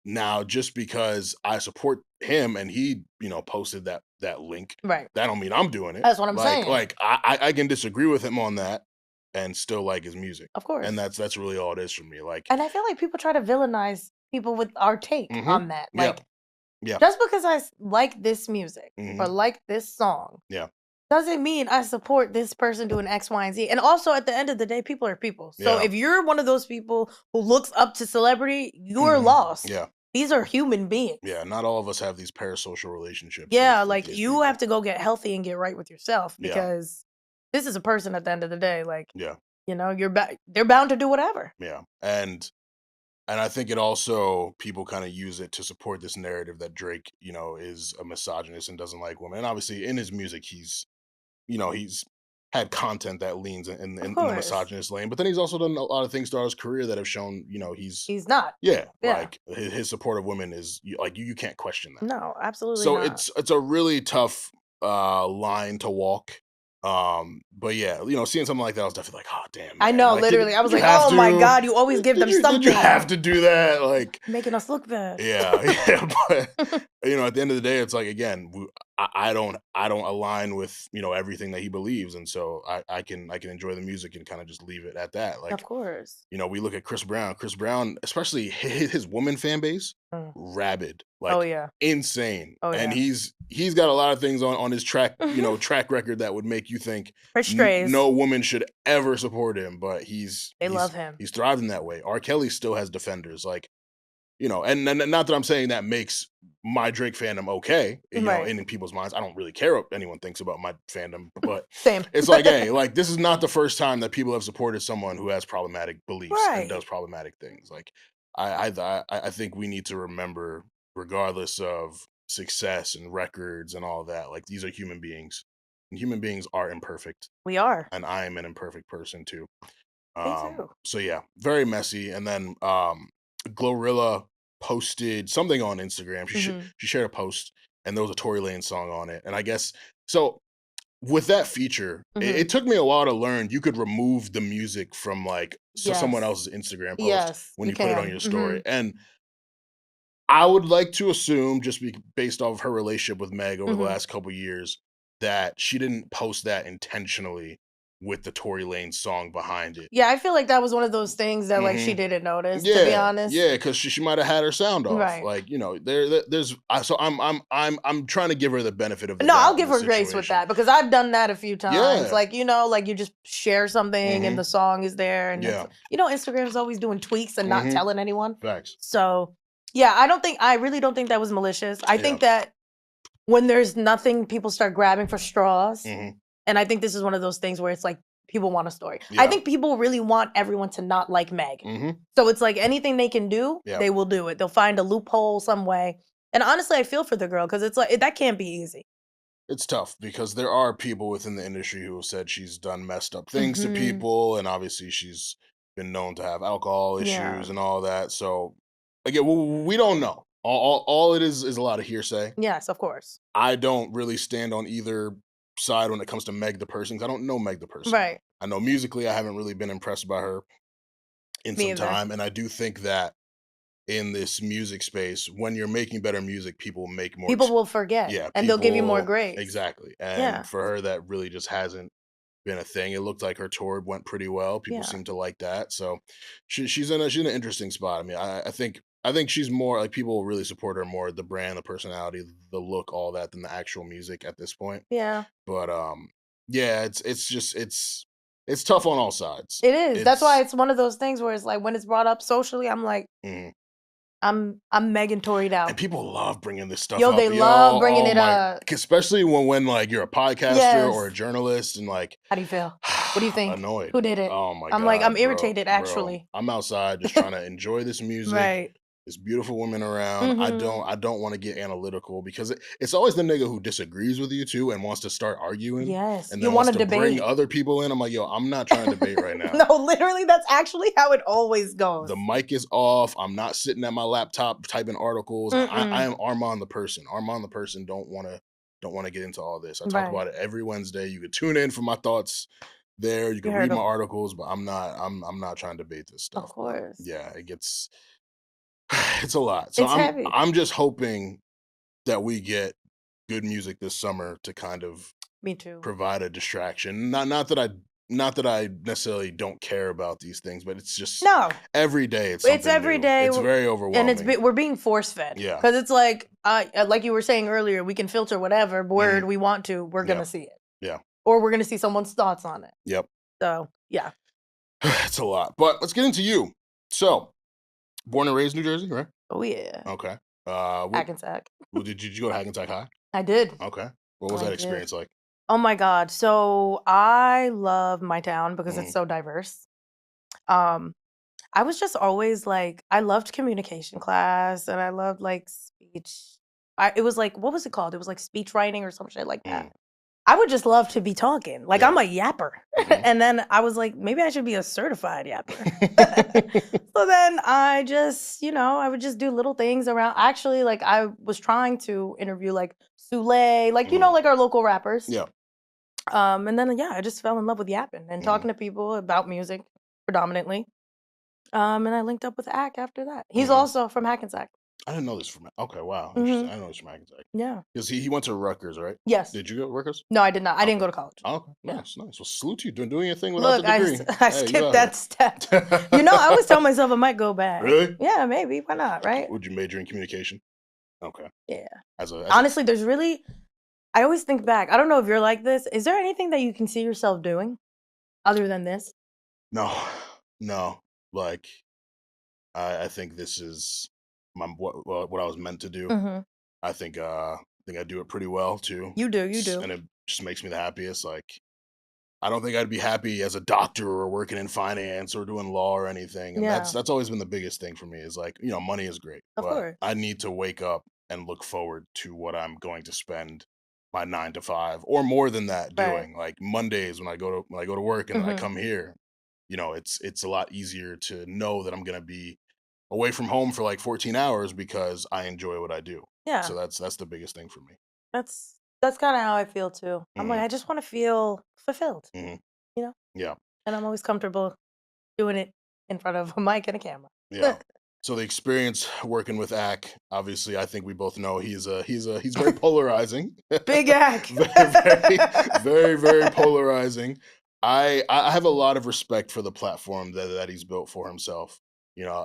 Now, just because I support him and he, posted that link, Right. that don't mean I'm doing it. That's what I'm saying. Like I can disagree with him on that and still like his music. Of course. And that's really all it is for me. Like, and I feel like people try to villainize people with our take on that. Like, just because I like this music or like this song, doesn't mean I support this person doing X, Y, and Z. And also, at the end of the day, people are people. So if you're one of those people who looks up to celebrity, you're lost. Yeah. These are human beings. Yeah, not all of us have these parasocial relationships. Yeah, with like these you people. have to go get healthy and get right with yourself because this is a person at the end of the day. Like, they're bound to do whatever. Yeah, and I think it also, people kind of use it to support this narrative that Drake, is a misogynist and doesn't like women. And obviously, in his music, he's had content that leans in the misogynist lane. But then he's also done a lot of things throughout his career that have shown, he's not. Yeah, like his support of women is like you can't question that. No, absolutely So not. it's a really tough line to walk. But yeah, seeing something like that, I was definitely like, oh damn, man. I know, like, literally. I was like, oh my God, you always give them something. Did you have to do that? Like, making us look bad. Yeah. But at the end of the day, it's like, again, I don't align with everything that he believes, and so I can enjoy the music and kind of just leave it at that. Like, of course, we look at Chris Brown, especially his woman fan base, rabid, like insane. And he's got a lot of things on his track track record that would make you think no woman should ever support him, but he's love him. He's thriving that way. R. Kelly still has defenders, like, and not that I'm saying that makes my Drake fandom okay, in people's minds. I don't really care what anyone thinks about my fandom, but same. It's like, hey, like, this is not the first time that people have supported someone who has problematic beliefs and does problematic things. Like, I think we need to remember, regardless of success and records and all that, like, these are human beings, and human beings are imperfect. We are, and I am an imperfect person too. Me too. So yeah, very messy. And then Glorilla posted something on Instagram. She shared a post, and there was a Tory Lanez song on it. And I guess so. With that feature, it took me a while to learn you could remove the music from like someone else's Instagram post when you put it on your story. And I would like to assume, just based off of her relationship with Meg over the last couple years, that she didn't post that intentionally with the Tory Lanez song behind it. Yeah, I feel like that was one of those things that like she didn't notice. To be honest, because she might have had her sound off. Right. Like, there's. So I'm trying to give her the benefit of the no. doubt I'll give her grace with that because I've done that a few times. Yeah. Like like you just share something and the song is there, and Instagram is always doing tweaks and not telling anyone. Facts. So yeah, I really don't think that was malicious. I think that when there's nothing, people start grabbing for straws. And I think this is one of those things where it's like people want a story. I think people really want everyone to not like Meg. So it's like anything they can do, they will do it. They'll find a loophole some way. And honestly, I feel for the girl because it's like that can't be easy. It's tough because there are people within the industry who have said she's done messed up things to people, and obviously she's been known to have alcohol issues and all that. So again, we don't know. All it is a lot of hearsay. Yes, of course. I don't really stand on either side when it comes to Meg the person, because I don't know Meg the person. Right. I know musically I haven't really been impressed by her in some time, and I do think that in this music space, when you're making better music, people make more. People will forget, and they'll give you more grace. Exactly, and for her, that really just hasn't been a thing. It looked like her tour went pretty well. People seem to like that, so she's in an interesting spot. I mean, I think she's more like, people really support her more, the brand, the personality, the look, all that, than the actual music at this point. Yeah. But yeah, it's tough on all sides. It is. That's why it's one of those things where it's like when it's brought up socially, I'm like, I'm Megan Toried out. And people love bringing this stuff up. Yo, they love bringing it up. Especially when like you're a podcaster or a journalist and like. How do you feel? What do you think? Annoyed. Who did it? Oh my God. I'm like, I'm irritated actually. Bro. I'm outside just trying to enjoy this music. Right. There's beautiful women around. I don't want to get analytical because it's always the nigga who disagrees with you too and wants to start arguing. Yes. And then wants to debate. Bring other people in. I'm like, yo, I'm not trying to debate right now. No, literally, that's actually how it always goes. The mic is off. I'm not sitting at my laptop typing articles. I am Armon the person. Armon the person don't want to get into all this. I talk about it every Wednesday. You could tune in for my thoughts there. You can read my articles, but I'm not trying to debate this stuff. Of course. Yeah, it gets. It's a lot. So It's heavy. I'm just hoping that we get good music this summer to kind of Me too. provide a distraction. Not that I necessarily don't care about these things, but it's just No, every day it's it's something every new. day, It's very and overwhelming. we're being force fed. Yeah. Because it's like you were saying earlier, we can filter whatever word we want to. We're gonna see it. Yeah. Or we're gonna see someone's thoughts on it. Yep. So yeah. It's a lot. But let's get into you. So, born and raised New Jersey, right? Oh yeah. Okay. Hackensack. Did you go to Hackensack High? I did. Okay. What was I that did. experience like? Oh my God. So I love my town because it's so diverse. I was just always like, I loved communication class and I loved like speech. It was like, what was it called? It was like speech writing or some shit like that. I would just love to be talking. Like I'm a yapper. And then I was like, maybe I should be a certified yapper. So then I just, I would just do little things around. Actually, like I was trying to interview like Soulé, like, like our local rappers. Yeah. And then, I just fell in love with yapping and talking to people about music predominantly. And I linked up with Ak after that. He's also from Hackensack. I didn't know this from. Okay, wow. Interesting. I didn't know this from Hackensack. Yeah. Because he went to Rutgers, right? Yes. Did you go to Rutgers? No, I did not. I didn't go to college. Oh, okay. Yeah. Nice. Well, salute you doing your thing without Look, the degree. I skipped that step. I always tell myself I might go back. Really? Yeah, maybe. Why not, right? Would you major in communication? Okay. Yeah. Honestly, there's really, I always think back. I don't know if you're like this. Is there anything that you can see yourself doing other than this? No. Like, I think this is what I was meant to do. I think I do it pretty well too. You do. And it just makes me the happiest. Like, I don't think I'd be happy as a doctor or working in finance or doing law or anything. And that's always been the biggest thing for me is like, money is great. Of course. I need to wake up and look forward to what I'm going to spend my 9 to 5 or more than that doing. Like Mondays when I go to work and then I come here, it's a lot easier to know that I'm going to be away from home for like 14 hours because I enjoy what I do. Yeah. So that's the biggest thing for me. That's kind of how I feel too. I'm like, I just want to feel fulfilled, Yeah. And I'm always comfortable doing it in front of a mic and a camera. Yeah. So the experience working with Ak, obviously, I think we both know he's very polarizing. Big Ak. very, very polarizing. I have a lot of respect for the platform that he's built for himself.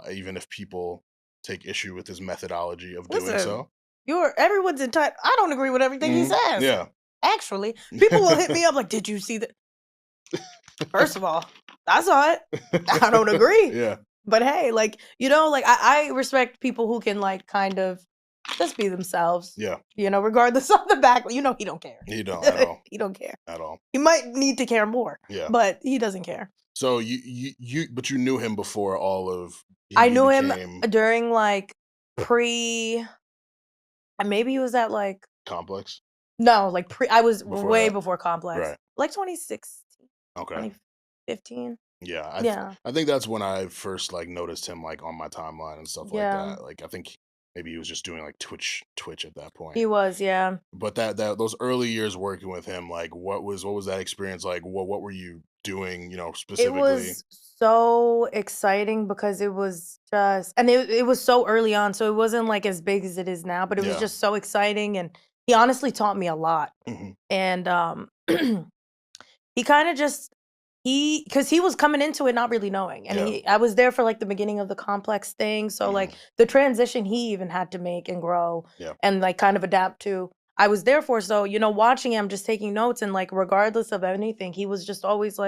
Even if people take issue with his methodology of doing so. Everyone's entitled. I don't agree with everything he says. Yeah. Actually, people will hit me up like, "Did you see that?" First of all, I saw it. I don't agree. Yeah. But hey, I respect people who can kind of just be themselves. Yeah. Regardless of the back. He don't care. He don't at all. He don't care at all. He might need to care more. Yeah. But he doesn't care. So but you knew him before all of. I knew him during maybe he was at Complex. No, I was Before way that? before Complex. Right. Like 2016. Okay. 2015. Yeah. I think that's when I first noticed him on my timeline and stuff like that. I think maybe he was just doing Twitch at that point. He was, yeah. But that those early years working with him, what was that experience like? What were you doing, specifically? It was so exciting because it was just, and it was so early on, so it wasn't as big as it is now, but it was just so exciting, and he honestly taught me a lot. And he kind of just because he was coming into it not really knowing, and I was there for the beginning of the Complex thing, so the transition he even had to make and grow and kind of adapt to, I was there for. So watching him, just taking notes, and regardless of anything, he was just always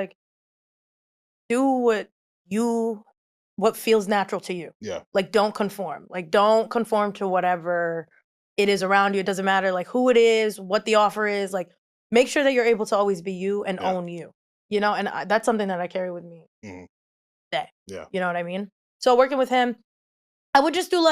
do what feels natural to you. Yeah. Don't conform. Don't conform to whatever it is around you. It doesn't matter who it is, what the offer is. Make sure that you're able to always be you and own you. And that's something that I carry with me today. Yeah. You know what I mean? So working with him, I would just do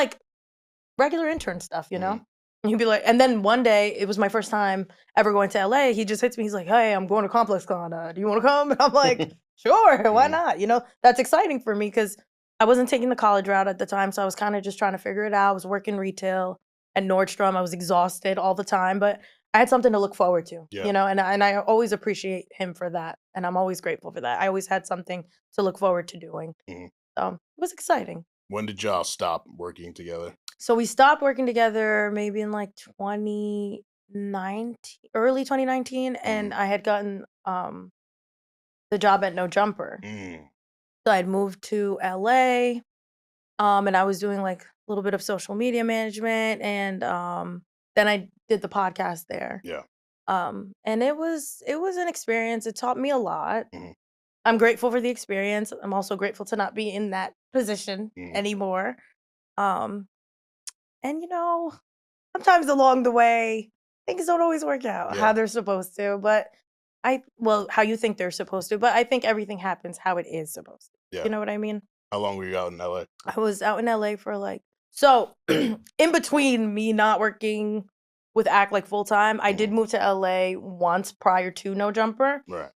regular intern stuff, And he'd be and then one day, it was my first time ever going to LA. He just hits me. He's like, "Hey, I'm going to Complex Con. Do you want to come?" And I'm like, "Sure, why not?" That's exciting for me because I wasn't taking the college route at the time. So I was kind of just trying to figure it out. I was working retail at Nordstrom. I was exhausted all the time, but I had something to look forward to, and I always appreciate him for that. And I'm always grateful for that. I always had something to look forward to doing. So it was exciting. When did y'all stop working together? So we stopped working together maybe in like 2019, early 2019, and I had gotten the job at No Jumper. So I'd moved to LA, and I was doing like a little bit of social media management, and then I did the podcast there. Yeah. And it was an experience. It taught me a lot. I'm grateful for the experience. I'm also grateful to not be in that position anymore. And sometimes along the way, things don't always work out how they're supposed to, but how you think they're supposed to, but I think everything happens how it is supposed to. Yeah. You know what I mean? How long were you out in LA? I was out in LA for so in between me not working with Act like full time, I did move to LA once prior to No Jumper. Right.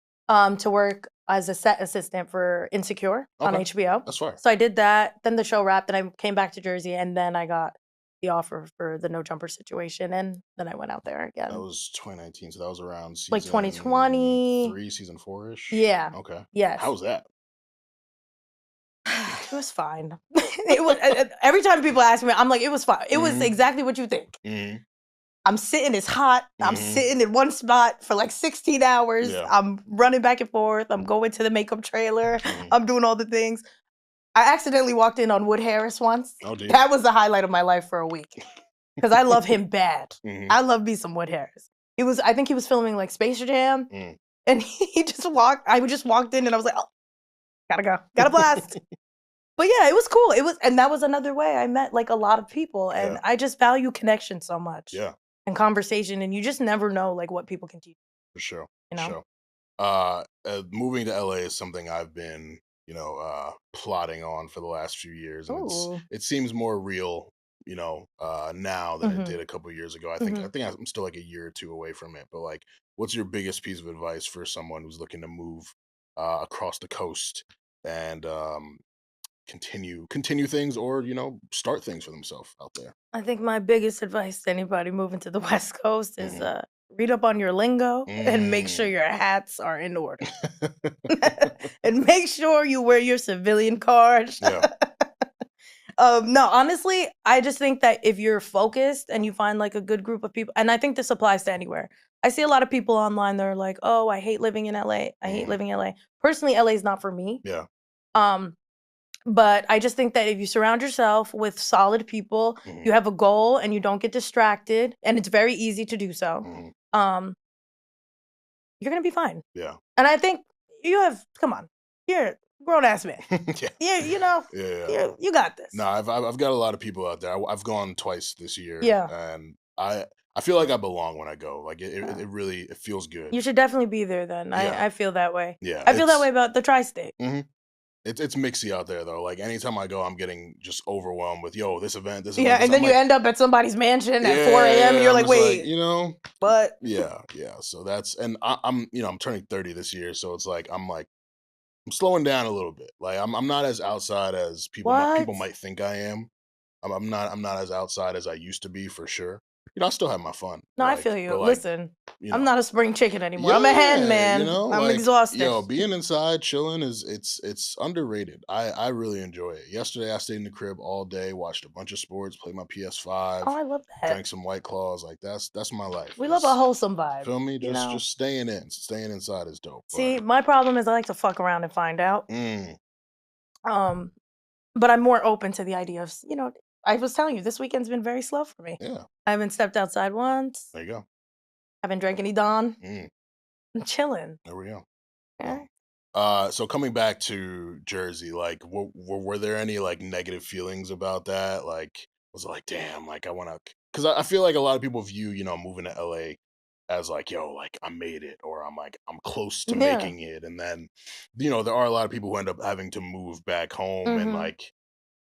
To work as a set assistant for Insecure on HBO. That's fine. So I did that. Then the show wrapped, and I came back to Jersey, and then I got the offer for the No Jumper situation, and then I went out there again. That was 2019, so that was around season like 2020, 3, season 4-ish. Yeah. Okay. Yes. How was that? It was fine. It was every time people ask me, I'm like, it was fine. It was exactly what you think. I'm sitting, it's hot. I'm sitting in one spot for like 16 hours. Yeah. I'm running back and forth. I'm going to the makeup trailer. I'm doing all the things. I accidentally walked in on Wood Harris once. Oh, dear. That was the highlight of my life for a week. Because I love him bad. I love me some Wood Harris. I think he was filming like Space Jam. And I just walked in and I was like, oh, gotta go. Gotta blast. But yeah, it was cool. And that was another way I met like a lot of people. And I just value connection so much. Yeah. And conversation, and you just never know like what people can teach. For sure. You know? For sure. Moving to LA is something I've been, plotting on for the last few years, and it seems more real, now than it did a couple years ago. I think I'm still like a year or two away from it. But like, what's your biggest piece of advice for someone who's looking to move across the coast and continue things, or start things for themselves out there? I think my biggest advice to anybody moving to the West Coast is read up on your lingo and make sure your hats are in order. And make sure you wear your civilian card. Yeah. No, honestly, I just think that if you're focused and you find like a good group of people, and I think this applies to anywhere. I see a lot of people online that are like, oh, I hate living in LA. I hate living in LA. Personally, LA is not for me. Yeah. But I just think that if you surround yourself with solid people, you have a goal and you don't get distracted, and it's very easy to do so, you're going to be fine. Yeah. And I think come on, you're a grown-ass man. Yeah. Yeah. You got this. No, I've got a lot of people out there. I've gone twice this year. Yeah. And I feel like I belong when I go. Like it really feels good. You should definitely be there then. Yeah. I feel that way. Yeah. I feel that way about the tri-state. It's mixy out there though. Like anytime I go, I'm getting just overwhelmed with this event. Yeah, and then you end up at somebody's mansion at 4 a.m. and you're like, wait, but yeah. So that's, and I'm turning 30 this year, so it's like I'm slowing down a little bit. Like I'm not as outside as people might think I am. I'm not as outside as I used to be, for sure. I still have my fun. No, I feel you. Listen, I'm not a spring chicken anymore. I'm a hen, man. I'm exhausted. Being inside, chilling it's underrated. I really enjoy it. Yesterday, I stayed in the crib all day, watched a bunch of sports, played my PS5. Oh, I love that. Drank some White Claws. Like that's my life. We love a wholesome vibe. Feel me? Just staying inside is dope. See, my problem is I like to fuck around and find out. But I'm more open to the idea of I was telling you, this weekend's been very slow for me. Yeah. I haven't stepped outside once. There you go. Haven't drank any Dawn. I'm chilling. There we go. Yeah. So coming back to Jersey, like, were there any like negative feelings about that? Like, was it like, damn, like I want to? Because I feel like a lot of people view, moving to LA as like, yo, like I made it, or I'm close to making it, and then, there are a lot of people who end up having to move back home, and like,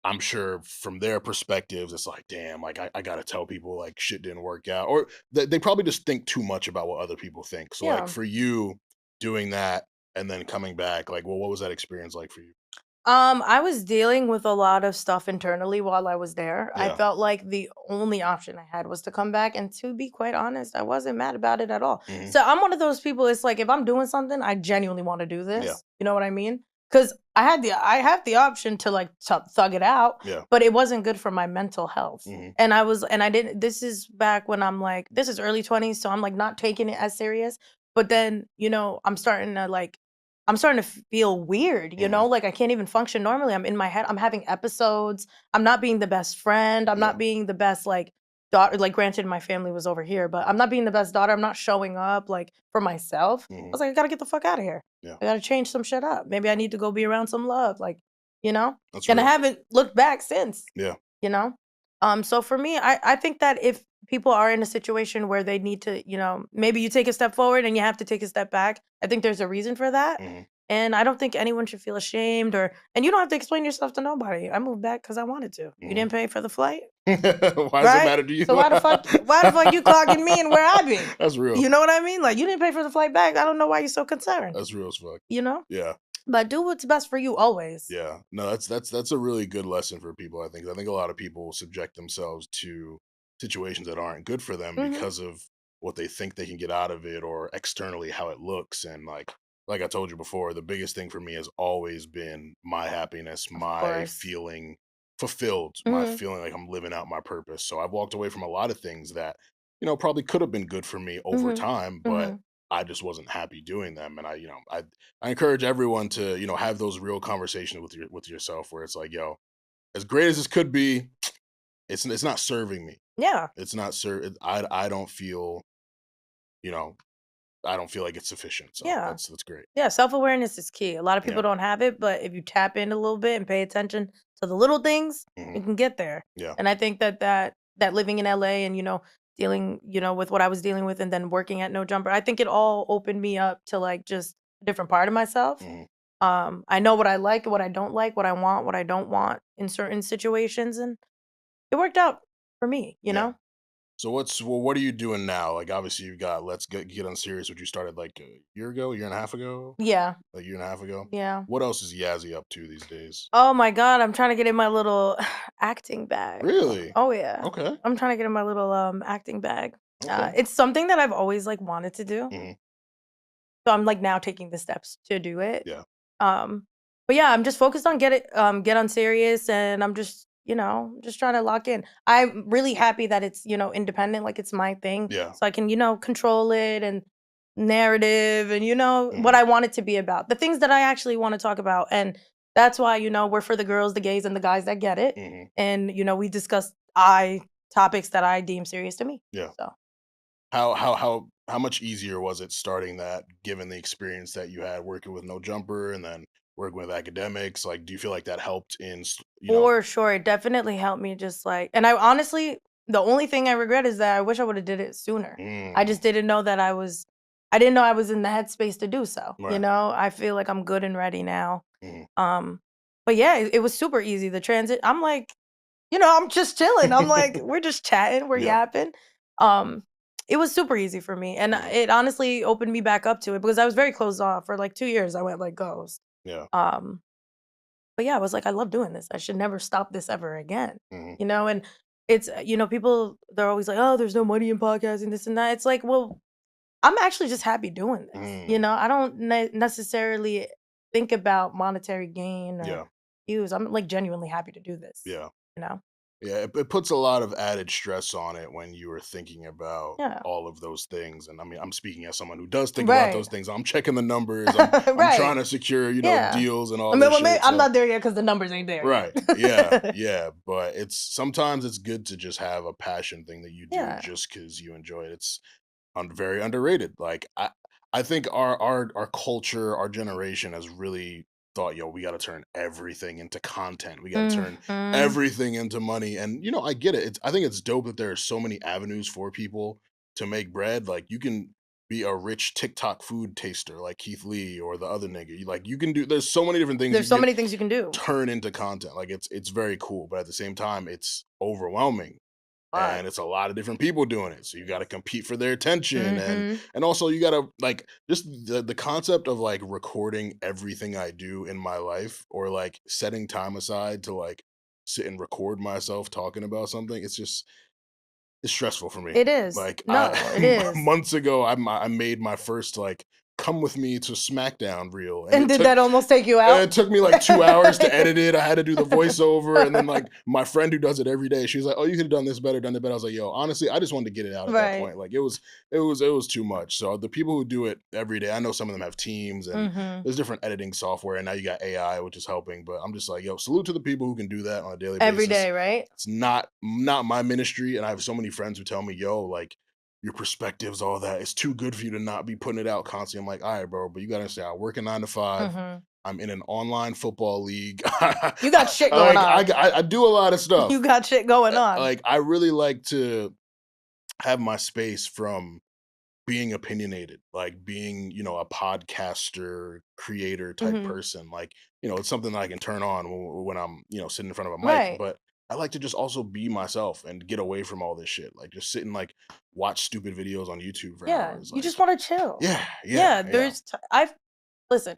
I'm sure from their perspectives, it's like, damn, like I gotta tell people like shit didn't work out, or they probably just think too much about what other people think. So like for you doing that and then coming back, like, well, what was that experience like for you? I was dealing with a lot of stuff internally while I was there. Yeah. I felt like the only option I had was to come back, and to be quite honest, I wasn't mad about it at all. So I'm one of those people. It's like if I'm doing something, I genuinely want to do this. Yeah. You know what I mean? because I have the option to like thug it out, Yeah. but it wasn't good for my mental health. And I didn't. This is back when I'm like, this is early 20s, so I'm like not taking it as serious. But then I'm starting to feel weird, like I can't even function normally. I'm in my head. I'm having episodes. I'm not being the best friend. I'm not being the best like daughter. Like, granted, my family was over here, but I'm not being the best daughter. I'm not showing up like for myself. I was like, I gotta get the fuck out of here. Yeah. I gotta change some shit up. Maybe I need to go be around some love, like, That's and real. I haven't looked back since. Yeah. So for me, I think that if people are in a situation where they need to, maybe you take a step forward and you have to take a step back, I think there's a reason for that. And I don't think anyone should feel ashamed and you don't have to explain yourself to nobody. I moved back because I wanted to. You didn't pay for the flight. Why does it matter to you? So why the fuck you clogging me and where I be? That's real. You know what I mean? Like, you didn't pay for the flight back. I don't know why you're so concerned. That's real as fuck. Yeah. But do what's best for you always. Yeah. No, that's a really good lesson for people, I think. I think a lot of people subject themselves to situations that aren't good for them because of what they think they can get out of it or externally how it looks. And like I told you before, the biggest thing for me has always been my happiness, my feeling fulfilled, my feeling like I'm living out my purpose. So I've walked away from a lot of things that, probably could have been good for me over time, but I just wasn't happy doing them. And I encourage everyone to, have those real conversations with yourself where it's like, yo, as great as this could be, it's not serving me. Yeah. It's not I don't feel, I don't feel like it's sufficient. So that's great. Yeah, self-awareness is key. A lot of people don't have it, but if you tap in a little bit and pay attention to the little things, you can get there. Yeah. And I think that living in LA and, dealing, with what I was dealing with and then working at No Jumper, I think it all opened me up to like just a different part of myself. I know what I like, what I don't like, what I want, what I don't want in certain situations. And it worked out for me, you know? So what are you doing now? Like, obviously you've got Let's Get Unserious, which you started like a year and a half ago? Yeah. A year and a half ago? Yeah. What else is Yassy up to these days? Oh my God, I'm trying to get in my little acting bag. Really? Oh yeah. Okay. I'm trying to get in my little acting bag. Okay. It's something that I've always like wanted to do. So I'm like now taking the steps to do it. Yeah. But yeah, I'm just focused on get Unserious, and I'm just just trying to lock in. I'm really happy that it's independent, like it's my thing. Yeah. So I can control it and narrative and what I want it to be about, the things that I actually want to talk about, and that's why we're for the girls, the gays, and the guys that get it. And we discuss topics that I deem serious to me. Yeah. So how much easier was it starting that, given the experience that you had working with No Jumper and then working with Akademiks? Like, do you feel like that helped in For sure, it definitely helped me. Just like, and I honestly, the only thing I regret is that I wish I would have did it sooner. I just didn't know that I didn't know I was in the headspace to do so. Right. I feel like I'm good and ready now. But yeah, it was super easy. The transit, I'm like, I'm just chilling. I'm like, we're just chatting, we're yapping. It was super easy for me, and it honestly opened me back up to it because I was very closed off for like 2 years. I went like ghost. Yeah. But yeah, I was like, I love doing this. I should never stop this ever again. And it's people, they're always like, oh, there's no money in podcasting, this and that. It's like, well, I'm actually just happy doing this. I don't necessarily think about monetary gain or views. I'm like genuinely happy to do this. Yeah. Yeah, it puts a lot of added stress on it when you are thinking about all of those things. And I mean, I'm speaking as someone who does think about those things. I'm checking the numbers. I'm trying to secure, deals and all that shit. I'm not there yet because the numbers ain't there. Right. Yeah. Yeah. But sometimes it's good to just have a passion thing that you do just because you enjoy it. It's very underrated. Like, I think our culture, our generation has really thought, yo, we got to turn everything into content. We got to turn everything into money. And, I get it. I think it's dope that there are so many avenues for people to make bread. Like, you can be a rich TikTok food taster like Keith Lee or the other nigga. Like, you can there's so many different things. There's so many things you can do. Turn into content. Like, it's very cool. But at the same time, it's overwhelming. And it's a lot of different people doing it. So you got to compete for their attention. And also you got to like just the concept of like recording everything I do in my life or like setting time aside to like sit and record myself talking about something. It's stressful for me. It is. Like it is. months ago, I made my first like come with me to SmackDown reel. And did that almost take you out? It took me like 2 hours to edit it. I had to do the voiceover. And then like my friend who does it every day, she's like, oh, you could have done this better, done it better. I was like, yo, honestly, I just wanted to get it out at that point. Like it was too much. So the people who do it every day, I know some of them have teams and there's different editing software. And now you got AI, which is helping. But I'm just like, yo, salute to the people who can do that on a daily basis. Every day, right? It's not my ministry. And I have so many friends who tell me, yo, like, your perspectives, all that. It's too good for you to not be putting it out constantly. I'm like, all right, bro, but you gotta understand, I work a 9 to 5. I'm in an online football league. You got shit going on. I do a lot of stuff. You got shit going on. Like, I really like to have my space from being opinionated, like being, you know, a podcaster, creator type person. Like, you know, it's something that I can turn on when I'm, you know, sitting in front of a mic. Right. But I like to just also be myself and get away from all this shit. Like just sit and like watch stupid videos on YouTube for hours. You just want to chill. Yeah. Listen,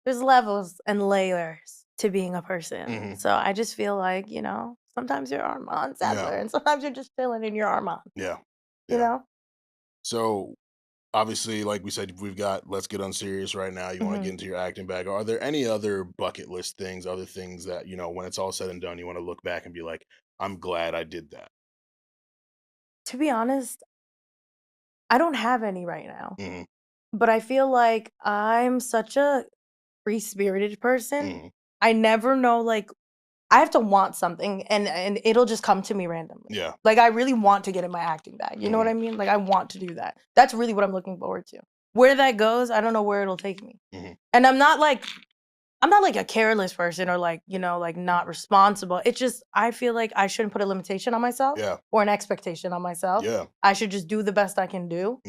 there's levels and layers to being a person. So I just feel like, you know, sometimes you're Armon Sadler and sometimes you're just chilling in your Armon. Yeah. You know? So obviously, like we said, we've got Let's Get Unserious right now. You want to get into your acting bag. Are there any other bucket list things, other things that, you know, when it's all said and done, you want to look back and be like, I'm glad I did that? To be honest, I don't have any right now. But I feel like I'm such a free-spirited person. I never know, like, I have to want something and it'll just come to me randomly. Yeah. Like I really want to get in my acting bag. You know what I mean? Like I want to do that. That's really what I'm looking forward to. Where that goes, I don't know where it'll take me. And I'm not like a careless person or like, you know, like not responsible. It's just I feel like I shouldn't put a limitation on myself or an expectation on myself. I should just do the best I can do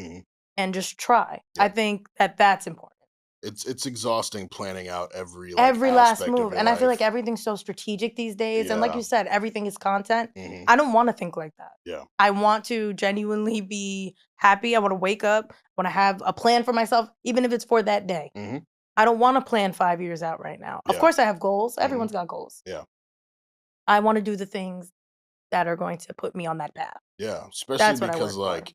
and just try. I think that's important. It's exhausting planning out every last move. And I feel like everything's so strategic these days. And like you said, everything is content. I don't want to think like that. I want to genuinely be happy. I want to wake up, want to have a plan for myself, even if it's for that day. I don't want to plan 5 years out right now. Of course I have goals. Everyone's got goals. I want to do the things that are going to put me on that path. Especially because like,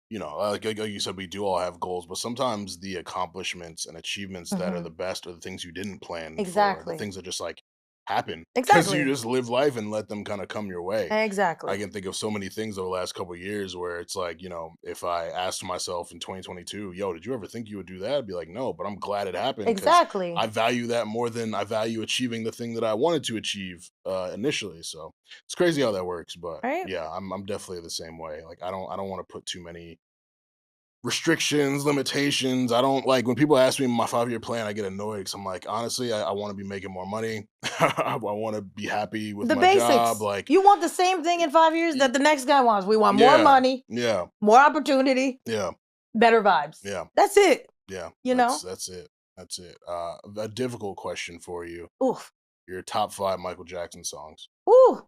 you know, like you said, we do all have goals, but sometimes the accomplishments and achievements that are the best are the things you didn't plan for, the things that just like happen because you just live life and let them kind of come your way. I can think of so many things over the last couple of years where it's like, you know, if I asked myself in 2022, yo, did you ever think you would do that? I'd be like, no, but I'm glad it happened. I value that more than I value achieving the thing that I wanted to achieve initially. So it's crazy how that works, but yeah, I'm definitely the same way. Like I don't want to put too many restrictions, limitations. I don't like when people ask me my 5-year plan, I get annoyed because I'm like, honestly, I want to be making more money. I want to be happy with my job. Like you want the same thing in 5 years that the next guy wants. We want more money. More opportunity. Better vibes. That's it. You know? That's it. A difficult question for you. Oof. Your top 5 Michael Jackson songs. Ooh.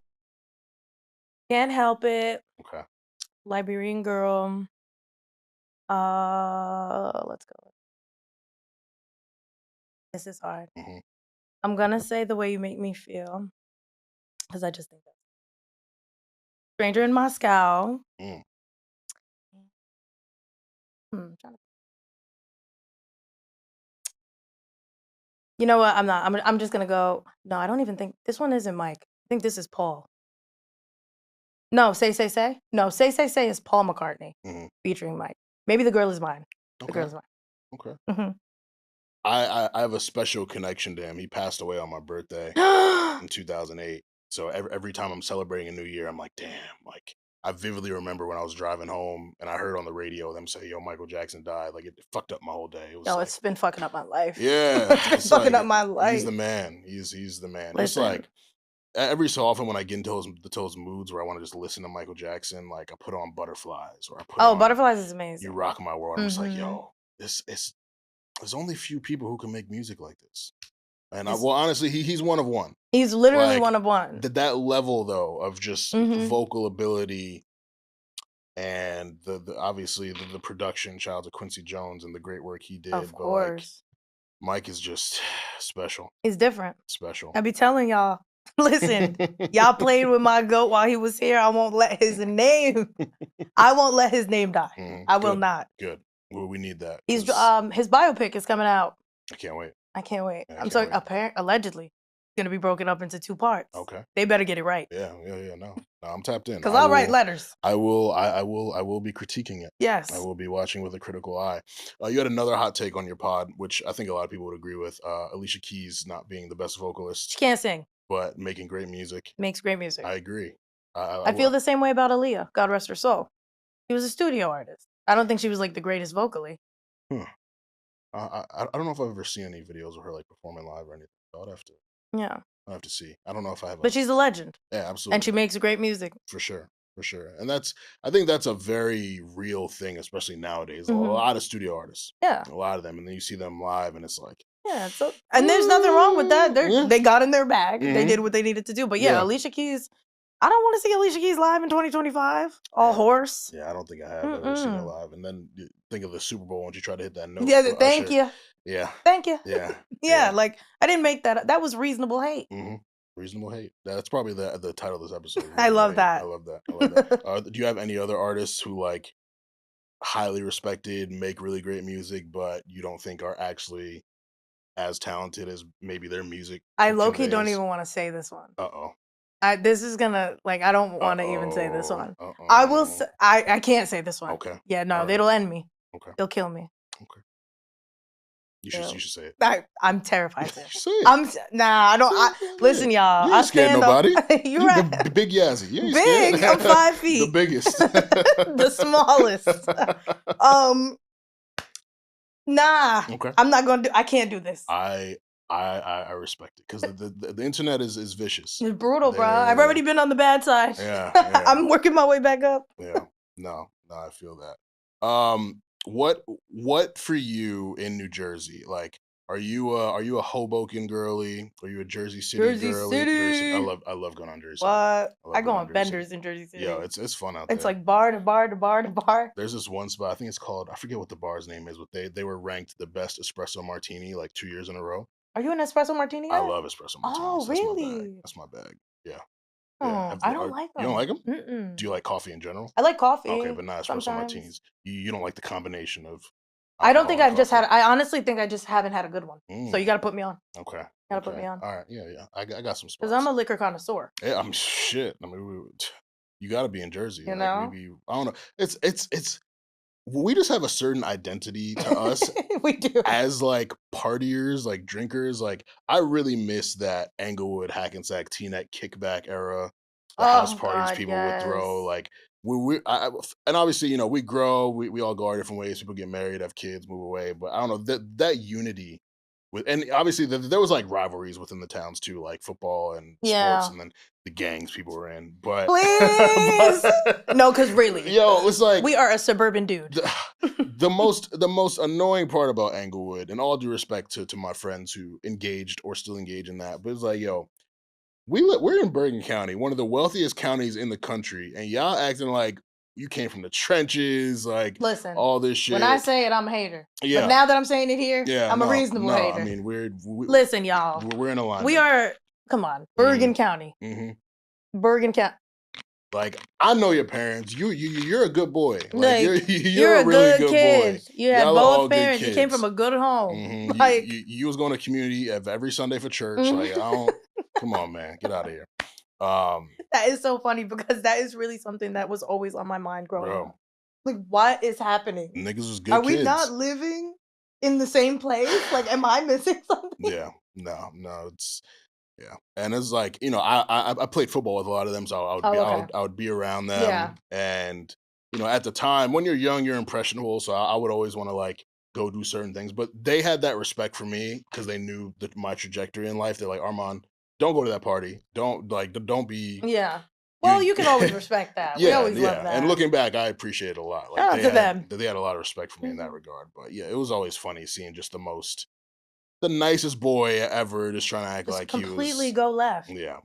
Can't Help It. Okay. Liberian Girl. Let's go. This is hard. I'm gonna say The Way You Make Me Feel because I just think that. Stranger in Moscow. You know what? I'm not. I'm just gonna go. No, I don't even think this one isn't Mike. I think this is Paul. No, Say. No, Say is Paul McCartney featuring Mike. Maybe The Girl Is Mine. The Girl Is Mine. Okay. I have a special connection to him. He passed away on my birthday in 2008. So every time I'm celebrating a new year, I'm like, damn. Like I vividly remember when I was driving home and I heard on the radio them say, "Yo, Michael Jackson died." Like it fucked up my whole day. It was like, it's been fucking up my life. Yeah, it's been fucking up my life. He's the man. He's the man. Listen. It's like every so often when I get into those moods where I want to just listen to Michael Jackson, like I put on Butterflies or I put on Butterflies is amazing. You Rock My World. I'm just like, yo, there's only few people who can make music like this. And honestly, he's one of one. He's literally like, one of one. That level though of just vocal ability and the obviously the production, shout out to Quincy Jones and the great work he did. Of course. Like, Mike is just special. He's different. Special. I be telling y'all. Listen, y'all played with my goat while he was here. I won't let his name die. I will not. Good. Well, we need that. He's his biopic is coming out. I can't wait. I can't wait. Yeah, I'm sorry. Allegedly, it's gonna be broken up into 2 parts. Okay. They better get it right. Yeah. No, I'm tapped in. Because I'll write letters. I will be critiquing it. Yes. I will be watching with a critical eye. You had another hot take on your pod, which I think a lot of people would agree with. Alicia Keys not being the best vocalist. She can't sing, but making great music. Makes great music. I agree. I feel the same way about Aaliyah. God rest her soul. She was a studio artist. I don't think she was like the greatest vocally. I don't know if I've ever seen any videos of her like performing live or anything. I'll have to. Yeah. I'll have to see. I don't know if I have. But she's a legend. Yeah, absolutely. And she makes great music. For sure. And I think that's a very real thing, especially nowadays. A lot of studio artists. Yeah. A lot of them. And then you see them live and it's like. Yeah. And there's nothing wrong with that. They got in their bag. They did what they needed to do. But yeah, Alicia Keys. I don't want to see Alicia Keys live in 2025. All horse. Yeah, I don't think I have ever seen her live. And then think of the Super Bowl when she tried to hit that note. Yeah, thank you. Yeah. Thank you. Yeah. Yeah, like I didn't make that up. That was reasonable hate. Reasonable hate. That's probably the title of this episode. I love that. I love that. Do you have any other artists who like highly respected, make really great music, but you don't think are actually as talented as maybe their music? I low-key don't even want to say this one. This is gonna I don't want to even say this one. I will say, I can't say this one. Okay. Yeah, no, it'll end me. Okay. They'll kill me. Okay. You should say it. I'm terrified. Say it. I don't. Listen, y'all. You ain't scared nobody. You're right. The big Yassy. You ain't big. Scared. I'm 5 feet. The biggest. The smallest. Nah. Okay. I'm not gonna do. I can't do this. I respect it because the internet is vicious. It's brutal, bro. I've already been on the bad side. Yeah. I'm working my way back up. Yeah. No, I feel that. What for you in New Jersey? Like, are you a Hoboken girly? Are you a Jersey City girly? City. I love going on Jersey. What? I go on benders in Jersey City. Yeah, it's fun out there. It's like bar to bar to bar to bar. There's this one spot. I think it's called. I forget what the bar's name is, but they were ranked the best espresso martini like 2 years in a row. Are you an espresso martini? I love espresso martinis. Oh, really? That's my bag. Yeah. Oh, I don't like them. You don't like them? Mm-mm. Do you like coffee in general? I like coffee. Okay, but not espresso sometimes. martinis. You don't like the combination of. I don't think I've just had. I honestly think I just haven't had a good one. So you got to put me on. Okay. Gotta put me on. All right. Yeah. I got some spots. Because I'm a liquor connoisseur. Yeah, I'm shit. I mean, you got to be in Jersey. You know? I don't know. It's. We just have a certain identity to us. We do. As like partiers, like drinkers. Like I really miss that Englewood, Hackensack, T-Net kickback era. The house parties people would throw. Like and obviously, we grow, we all go our different ways. People get married, have kids, move away. But I don't know that unity and obviously there was like rivalries within the towns too, like football and sports, and then the gangs people were in. But please, no, because really, it was like we are a suburban dude. The most annoying part about Englewood, and all due respect to my friends who engaged or still engage in that, but it's like, we're in Bergen County, one of the wealthiest counties in the country, and y'all acting like you came from the trenches, like listen, all this shit. When I say it, I'm a hater. Yeah. But now that I'm saying it here, I'm a reasonable hater. I mean, listen, y'all. We're in alignment. We are. Come on, Bergen County. Bergen County. Like I know your parents. You're a good boy. Like you're a really good kid. boy. You had both parents. You came from a good home. Like you was going to community every Sunday for church. Like I don't. Come on, man, get out of here. That is so funny because that is really something that was always on my mind growing up. Like, what is happening? Niggas was good. Are we not living in the same place? Like, am I missing something? Yeah, no, it's and it's like I played football with a lot of them, so I would be around them. Yeah. And at the time when you're young, you're impressionable, so I would always want to like go do certain things. But they had that respect for me because they knew my trajectory in life. They're like, Armon, don't go to that party. Don't be. Yeah. Well, you can always respect that. We always love that. And looking back, I appreciate it a lot. Like, shout out to them. They had a lot of respect for me in that regard. But yeah, it was always funny seeing just the nicest boy ever just trying to act like he was completely go left. Yeah.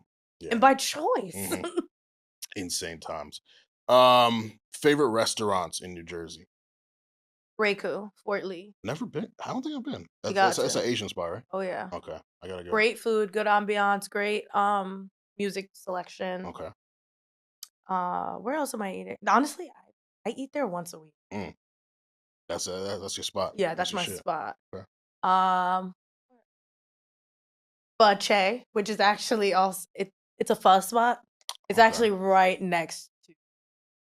And by choice. Insane times. Favorite restaurants in New Jersey? Reku, Fort Lee. Never been. I don't think I've been. That's an Asian spot, right? Oh yeah. Okay, I gotta go. Great food, good ambiance, great music selection. Okay. Where else am I eating? Honestly, I eat there once a week. That's your spot. Yeah, that's your my shit. spot. Okay. Bache, which is actually also it's a pho spot. It's Okay. actually right next to.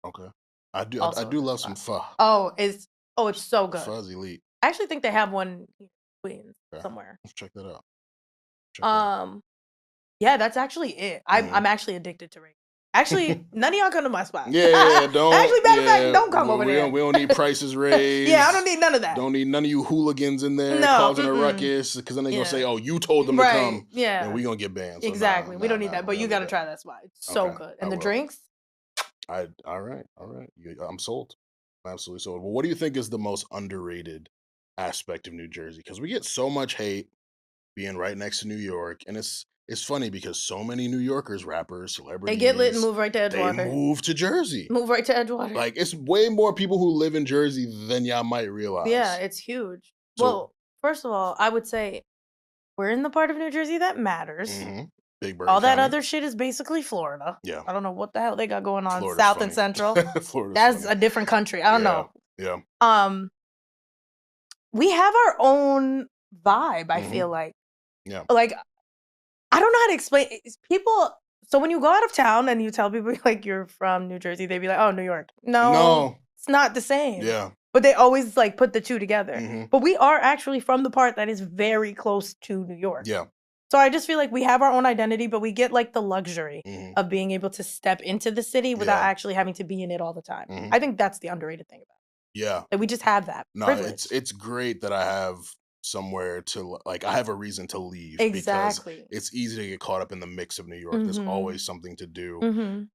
Okay. I do Also I a do good love spot. some pho. Oh, it's so good. Pho's elite. I actually think they have one in Queens Okay. somewhere. Let's check that out. Yeah, that's actually it. I'm actually addicted to ramen. Actually, none of y'all come to my spot. Yeah, don't. Actually, matter of fact, don't come over there. We don't need prices raised. Yeah, I don't need none of that. Don't need none of you hooligans in there No, causing a ruckus, because then they're gonna say, "Oh, you told them to come." Yeah, and we gonna get banned. So exactly. We don't need that, but you got to try that spot. It's so good, and the drinks. All right. I'm sold. I'm absolutely sold. Well, what do you think is the most underrated aspect of New Jersey? Because we get so much hate being right next to New York, and it's funny because so many New Yorkers, rappers, celebrities, They get lit and move right to Edgewater. They move to Jersey. Move right to Edgewater. Like, it's way more people who live in Jersey than y'all might realize. Yeah, it's huge. So, well, first of all, I would say we're in the part of New Jersey that matters. Big Bird all that County. Other shit is basically Florida. Yeah. I don't know what the hell they got going on Florida's South funny. and Central. Florida's That's funny. a different country. I don't know. Yeah. We have our own vibe, I feel like. Yeah. Like, I don't know how to explain it. People, so when you go out of town and you tell people like you're from New Jersey, they'd be like, "Oh, New York." No. It's not the same. Yeah. But they always like put the two together. But we are actually from the part that is very close to New York. Yeah. So I just feel like we have our own identity, but we get like the luxury of being able to step into the city without actually having to be in it all the time. I think that's the underrated thing about it. Yeah. Like we just have that privilege. It's great that I have somewhere to, like, I have a reason to leave. Exactly. Because it's easy to get caught up in the mix of New York. There's always something to do.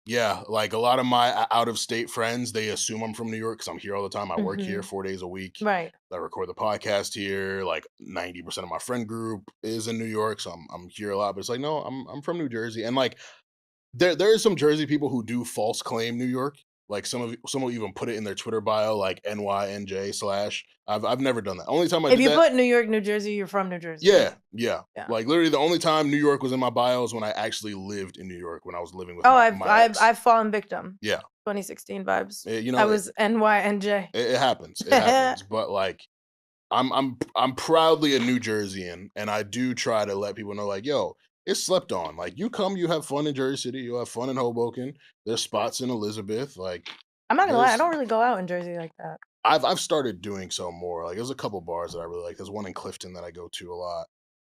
Yeah, like a lot of my out-of-state friends, they assume I'm from New York because I'm here all the time. I work here 4 days a week. Right. I record the podcast here. Like 90% of my friend group is in New York, so I'm here a lot. But it's like, no, I'm from New Jersey, and like there is some Jersey people who do false claim New York. Like some will even put it in their Twitter bio, like NYNJ/. I've never done that. Only time I if did you that, put New York, New Jersey, you're from New Jersey. Yeah. Like literally, the only time New York was in my bio is when I actually lived in New York when I was living with. I've fallen victim. Yeah. 2016 vibes. You know, I was NYNJ. It happens. It happens. But like, I'm proudly a New Jerseyan, and I do try to let people know, like, yo, it's slept on. Like, you come, you have fun in Jersey City, you have fun in Hoboken. There's spots in Elizabeth. Like, I'm not gonna lie, I don't really go out in Jersey like that. I've started doing so more. Like, there's a couple bars that I really like. There's one in Clifton that I go to a lot.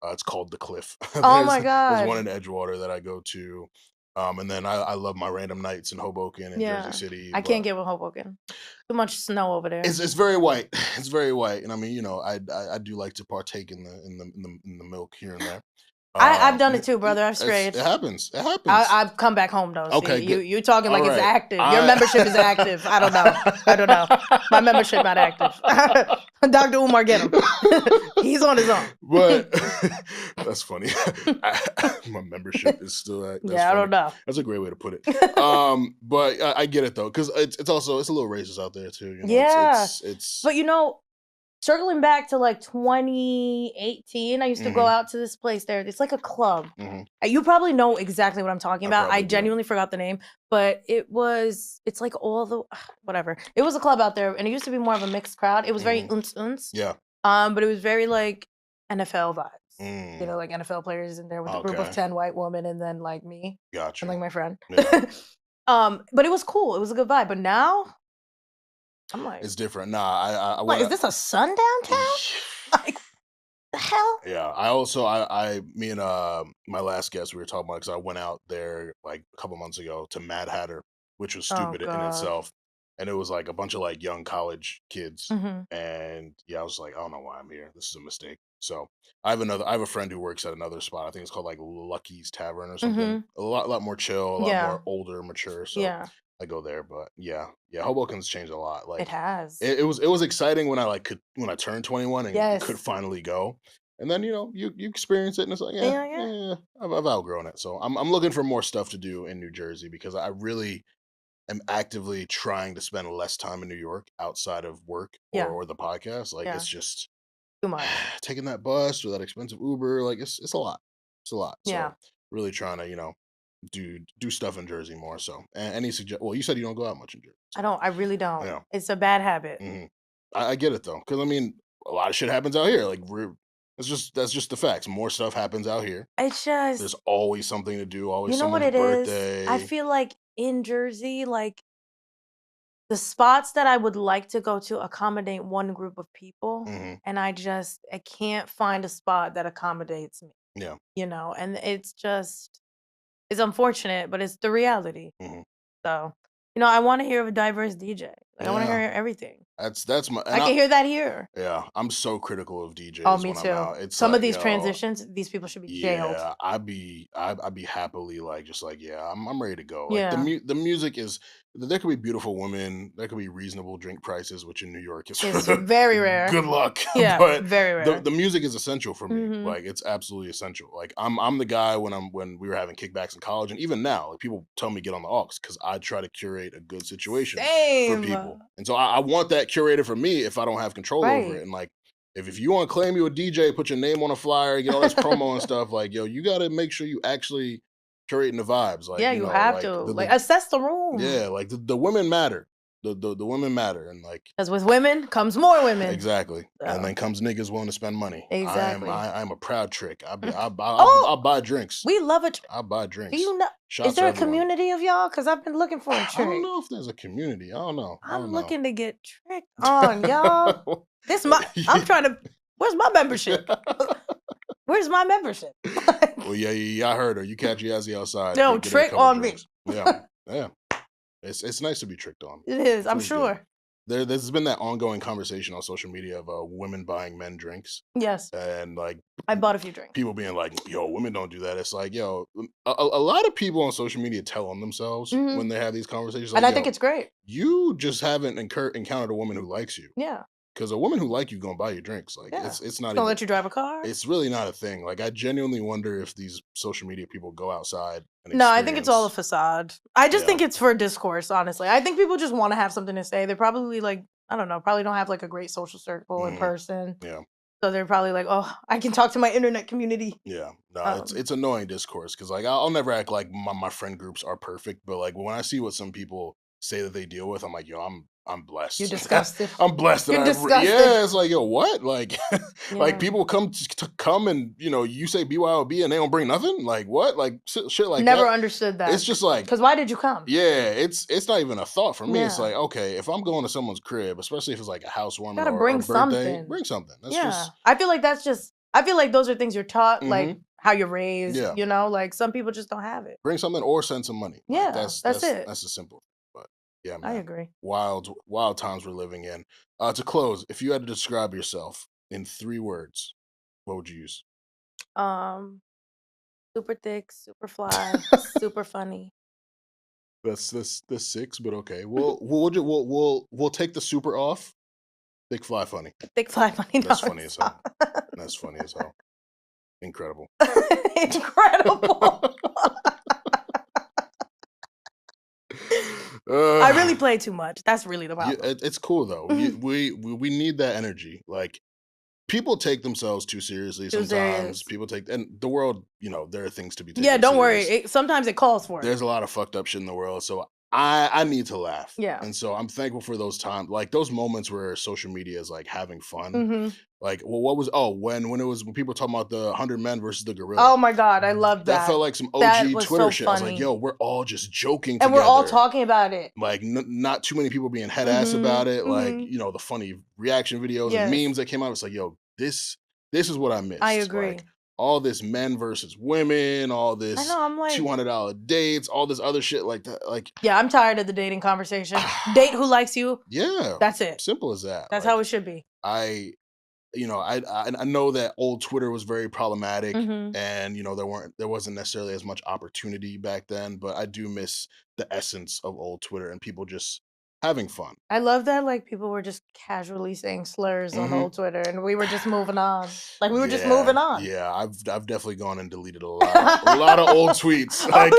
It's called The Cliff. Oh my god. There's one in Edgewater that I go to. And then I love my random nights in Hoboken and Jersey City. I can't get with Hoboken. Too much snow over there. It's very white. It's very white. And I mean, you know, I do like to partake in the milk here and there. I've done it too, brother. I've strayed. It happens. It happens. I've come back home though. Okay, See, you talking like it's active. Your I- membership is active. I don't know. My membership not active. Dr. Umar, get him. He's on his own. But that's funny. My membership is still active. I don't know. That's a great way to put it. But I get it though, because it's also a little racist out there too. You know? Yeah. It's But you know, circling back to like 2018, I used to go out to this place there. It's like a club. You probably know exactly what I'm talking about. I genuinely forgot the name, but it's like all the, whatever. It was a club out there, and it used to be more of a mixed crowd. It was very uns. Yeah. But it was very like NFL vibes. Mm. You know, like NFL players in there with a group of 10 white women, and then like me. Gotcha. And like my friend. Yeah. But it was cool. It was a good vibe. But now, I'm like, It's different. Nah, like, is this a sundown town? Like, the hell? Yeah, I also me and my last guest, we were talking about, because I went out there like a couple months ago to Mad Hatter, which was stupid in God. itself, and it was like a bunch of like young college kids, Mhm. and yeah, I was like, I don't know why I'm here. This is a mistake. So I have a friend who works at another spot. I think it's called like Lucky's Tavern or something. A lot more chill, a lot Yeah. more older, mature. So Yeah, I go there, but yeah, Hoboken's changed a lot. Like it has. it was exciting when I turned 21 and Yes. could finally go. And then, you know, you experience it, and it's like, Yeah. I've outgrown it. So I'm looking for more stuff to do in New Jersey, because I really am actively trying to spend less time in New York outside of work Yeah. or the podcast. Like, Yeah. it's just Too much. taking that bus or that expensive Uber. Like, it's a lot. It's a lot. So Yeah. really trying to, you know, do stuff in Jersey more. So, and any suggest? Well, you said you don't go out much in Jersey. So. I don't. I really don't. Yeah. It's a bad habit. Mm-hmm. I get it though, because I mean, a lot of shit happens out here. Like that's just the facts. More stuff happens out here. It's just there's always something to do. Always you know what someone's it birthday. is. I feel like in Jersey, like the spots that I would like to go to accommodate one group of people, and I can't find a spot that accommodates me. Yeah, and it's unfortunate, but it's the reality. So, I want to hear of a diverse DJ. Like I want to hear everything. That's my. I can hear that here. Yeah, I'm so critical of DJs. Oh, me when too. I'm out. It's Some like, of these transitions, these people should be jailed. Yeah, I'd be happily I'm ready to go. Like Yeah. the music is. There could be beautiful women. There could be reasonable drink prices, which in New York is It's very rare. Good luck. Yeah, but very rare. The music is essential for me. Like it's absolutely essential. Like I'm the guy when we were having kickbacks in college, and even now, like people tell me get on the aux because I try to curate a good situation for people, and so I want that curated for me if I don't have control over it. And like if you want to claim you a DJ, put your name on a flyer, get all this promo and stuff. Like you got to make sure you actually curating the vibes. Like you have to assess the room. Yeah, like the women matter. The women matter, and like because with women comes more women. Exactly, and then comes niggas willing to spend money. Exactly. I'm a proud trick. I'll buy drinks. We love it. I'll buy drinks. Do you know? Is there a community of y'all? Because I've been looking for a trick. I don't know if there's a community. I don't know. I'm looking to get tricked on, y'all. I'm trying to. Where's my membership? Where's my membership? Well, yeah, I heard her. You catch Yassy outside. No, trick on drinks. Me. Yeah. It's nice to be tricked on. It is, I'm sure. There's been that ongoing conversation on social media of women buying men drinks. Yes. And like I bought a few drinks. People being like, yo, women don't do that. It's like, yo, a lot of people on social media tell on themselves when they have these conversations. Like, and I think it's great. You just haven't encountered a woman who likes you. Yeah. Because a woman who like you gonna buy you drinks. Like it's not gonna let you drive a car. It's really not a thing. Like I genuinely wonder if these social media people go outside and No, I think it's all a facade. I just think it's for discourse, honestly. I think people just want to have something to say. They're probably like, I don't know, probably don't have like a great social circle in person. Yeah. So they're probably like, oh, I can talk to my internet community. Yeah. No, it's annoying discourse because like I'll never act like my friend groups are perfect, but like when I see what some people say that they deal with, I'm like, yo, I'm blessed. You're disgusted. I'm blessed. You're disgusted. Yeah, it's like, yo, what? Like, like people come and you say BYOB and they don't bring nothing. Like what? Like shit like Never that. understood that. It's just like because why did you come? Yeah, it's not even a thought for me. It's like, okay, if I'm going to someoone's crib, especially if it's like a housewarming or a birthday, bring something. That's just. I feel like those are things you're taught, like how you're raised. Yeah. Like some people just don't have it. Bring something or send some money. Yeah, like, that's it. That's a simple. Yeah, man. I agree. Wild times we're living in. To close, if you had to describe yourself in 3 words, what would you use? Super thick, super fly, super funny. That's 6, but okay. We'll take the super off. Thick, fly, funny. Thick, fly, funny. That's funny as hell. That's funny as hell. Incredible. Incredible. I really play too much. That's really the problem. It's cool though. We need that energy. Like people take themselves too seriously sometimes. People take and the world. There are things to be taken. Yeah, don't serious. worry. Sometimes it calls for it. There's a lot of fucked up shit in the world, so I need to laugh. Yeah, and so I'm thankful for those times, like those moments where social media is like having fun. Like, well, what was when people were talking about the 100 men versus the gorilla? Oh my god, I love that. That felt like some OG Twitter shit. Funny. I was like, yo, we're all just joking and together. we're all talking about it. Like, not too many people being head ass about it. Like, the funny reaction videos and memes that came out. It's like, yo, this is what I missed. I agree. Like, all this men versus women, all this I'm like, $200 dates, all this other shit like that. Like, yeah, I'm tired of the dating conversation. Date who likes you. Yeah, that's it. Simple as that. That's how it should be. I know that old Twitter was very problematic, and there wasn't necessarily as much opportunity back then. But I do miss the essence of old Twitter and people just having fun. I love that like people were just casually saying slurs on old Twitter, and we were just moving on. Like we were just moving on. Yeah, I've definitely gone and deleted a lot of old tweets. Like,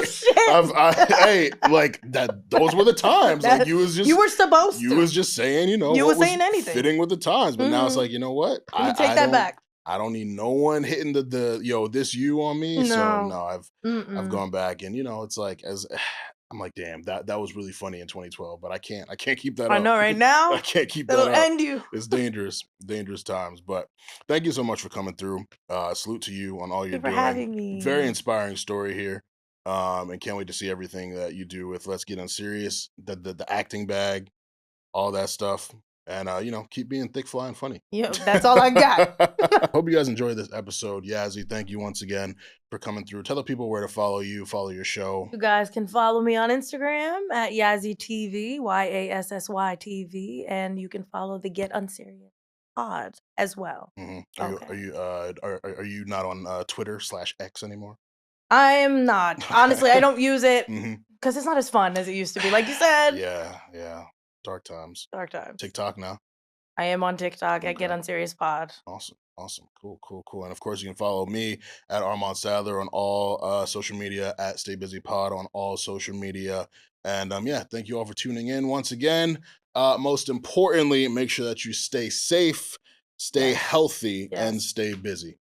like that. Those were the times. Like you were supposed to. You was just saying, you were saying anything, fitting with the times. But now it's like, you know what? You take that back. I don't need no one hitting the yo, this you on me. So No. no, I've gone back, and it's like, as I'm like, damn, that was really funny in 2012, but I can't keep that I up. know right now. I can't keep That'll that up. end you. It's dangerous times. But thank you so much for coming through. Salute to you on all you're Thank you for doing. having me. Very inspiring story here. And can't wait to see everything that you do with Let's Get Unserious, the acting bag, all that stuff. And keep being thick, fly, and funny. Yeah, that's all I got. Hope you guys enjoyed this episode. Yassy, thank you once again for coming through. Tell the people where to follow you, follow your show. You guys can follow me on Instagram at Yassy TV, YASSY TV, and you can follow the Get Unserious pod as well. Are you not on Twitter/X anymore? I am not. Honestly, I don't use it because it's not as fun as it used to be. Like you said. Yeah. Dark times. TikTok now. I am on TikTok at Get Unserious Pod. Awesome. Cool. And of course, you can follow me at Armon Sadler on all social media, at Stay Busy Pod on all social media. And thank you all for tuning in once again. Most importantly, make sure that you stay safe, stay healthy, and stay busy.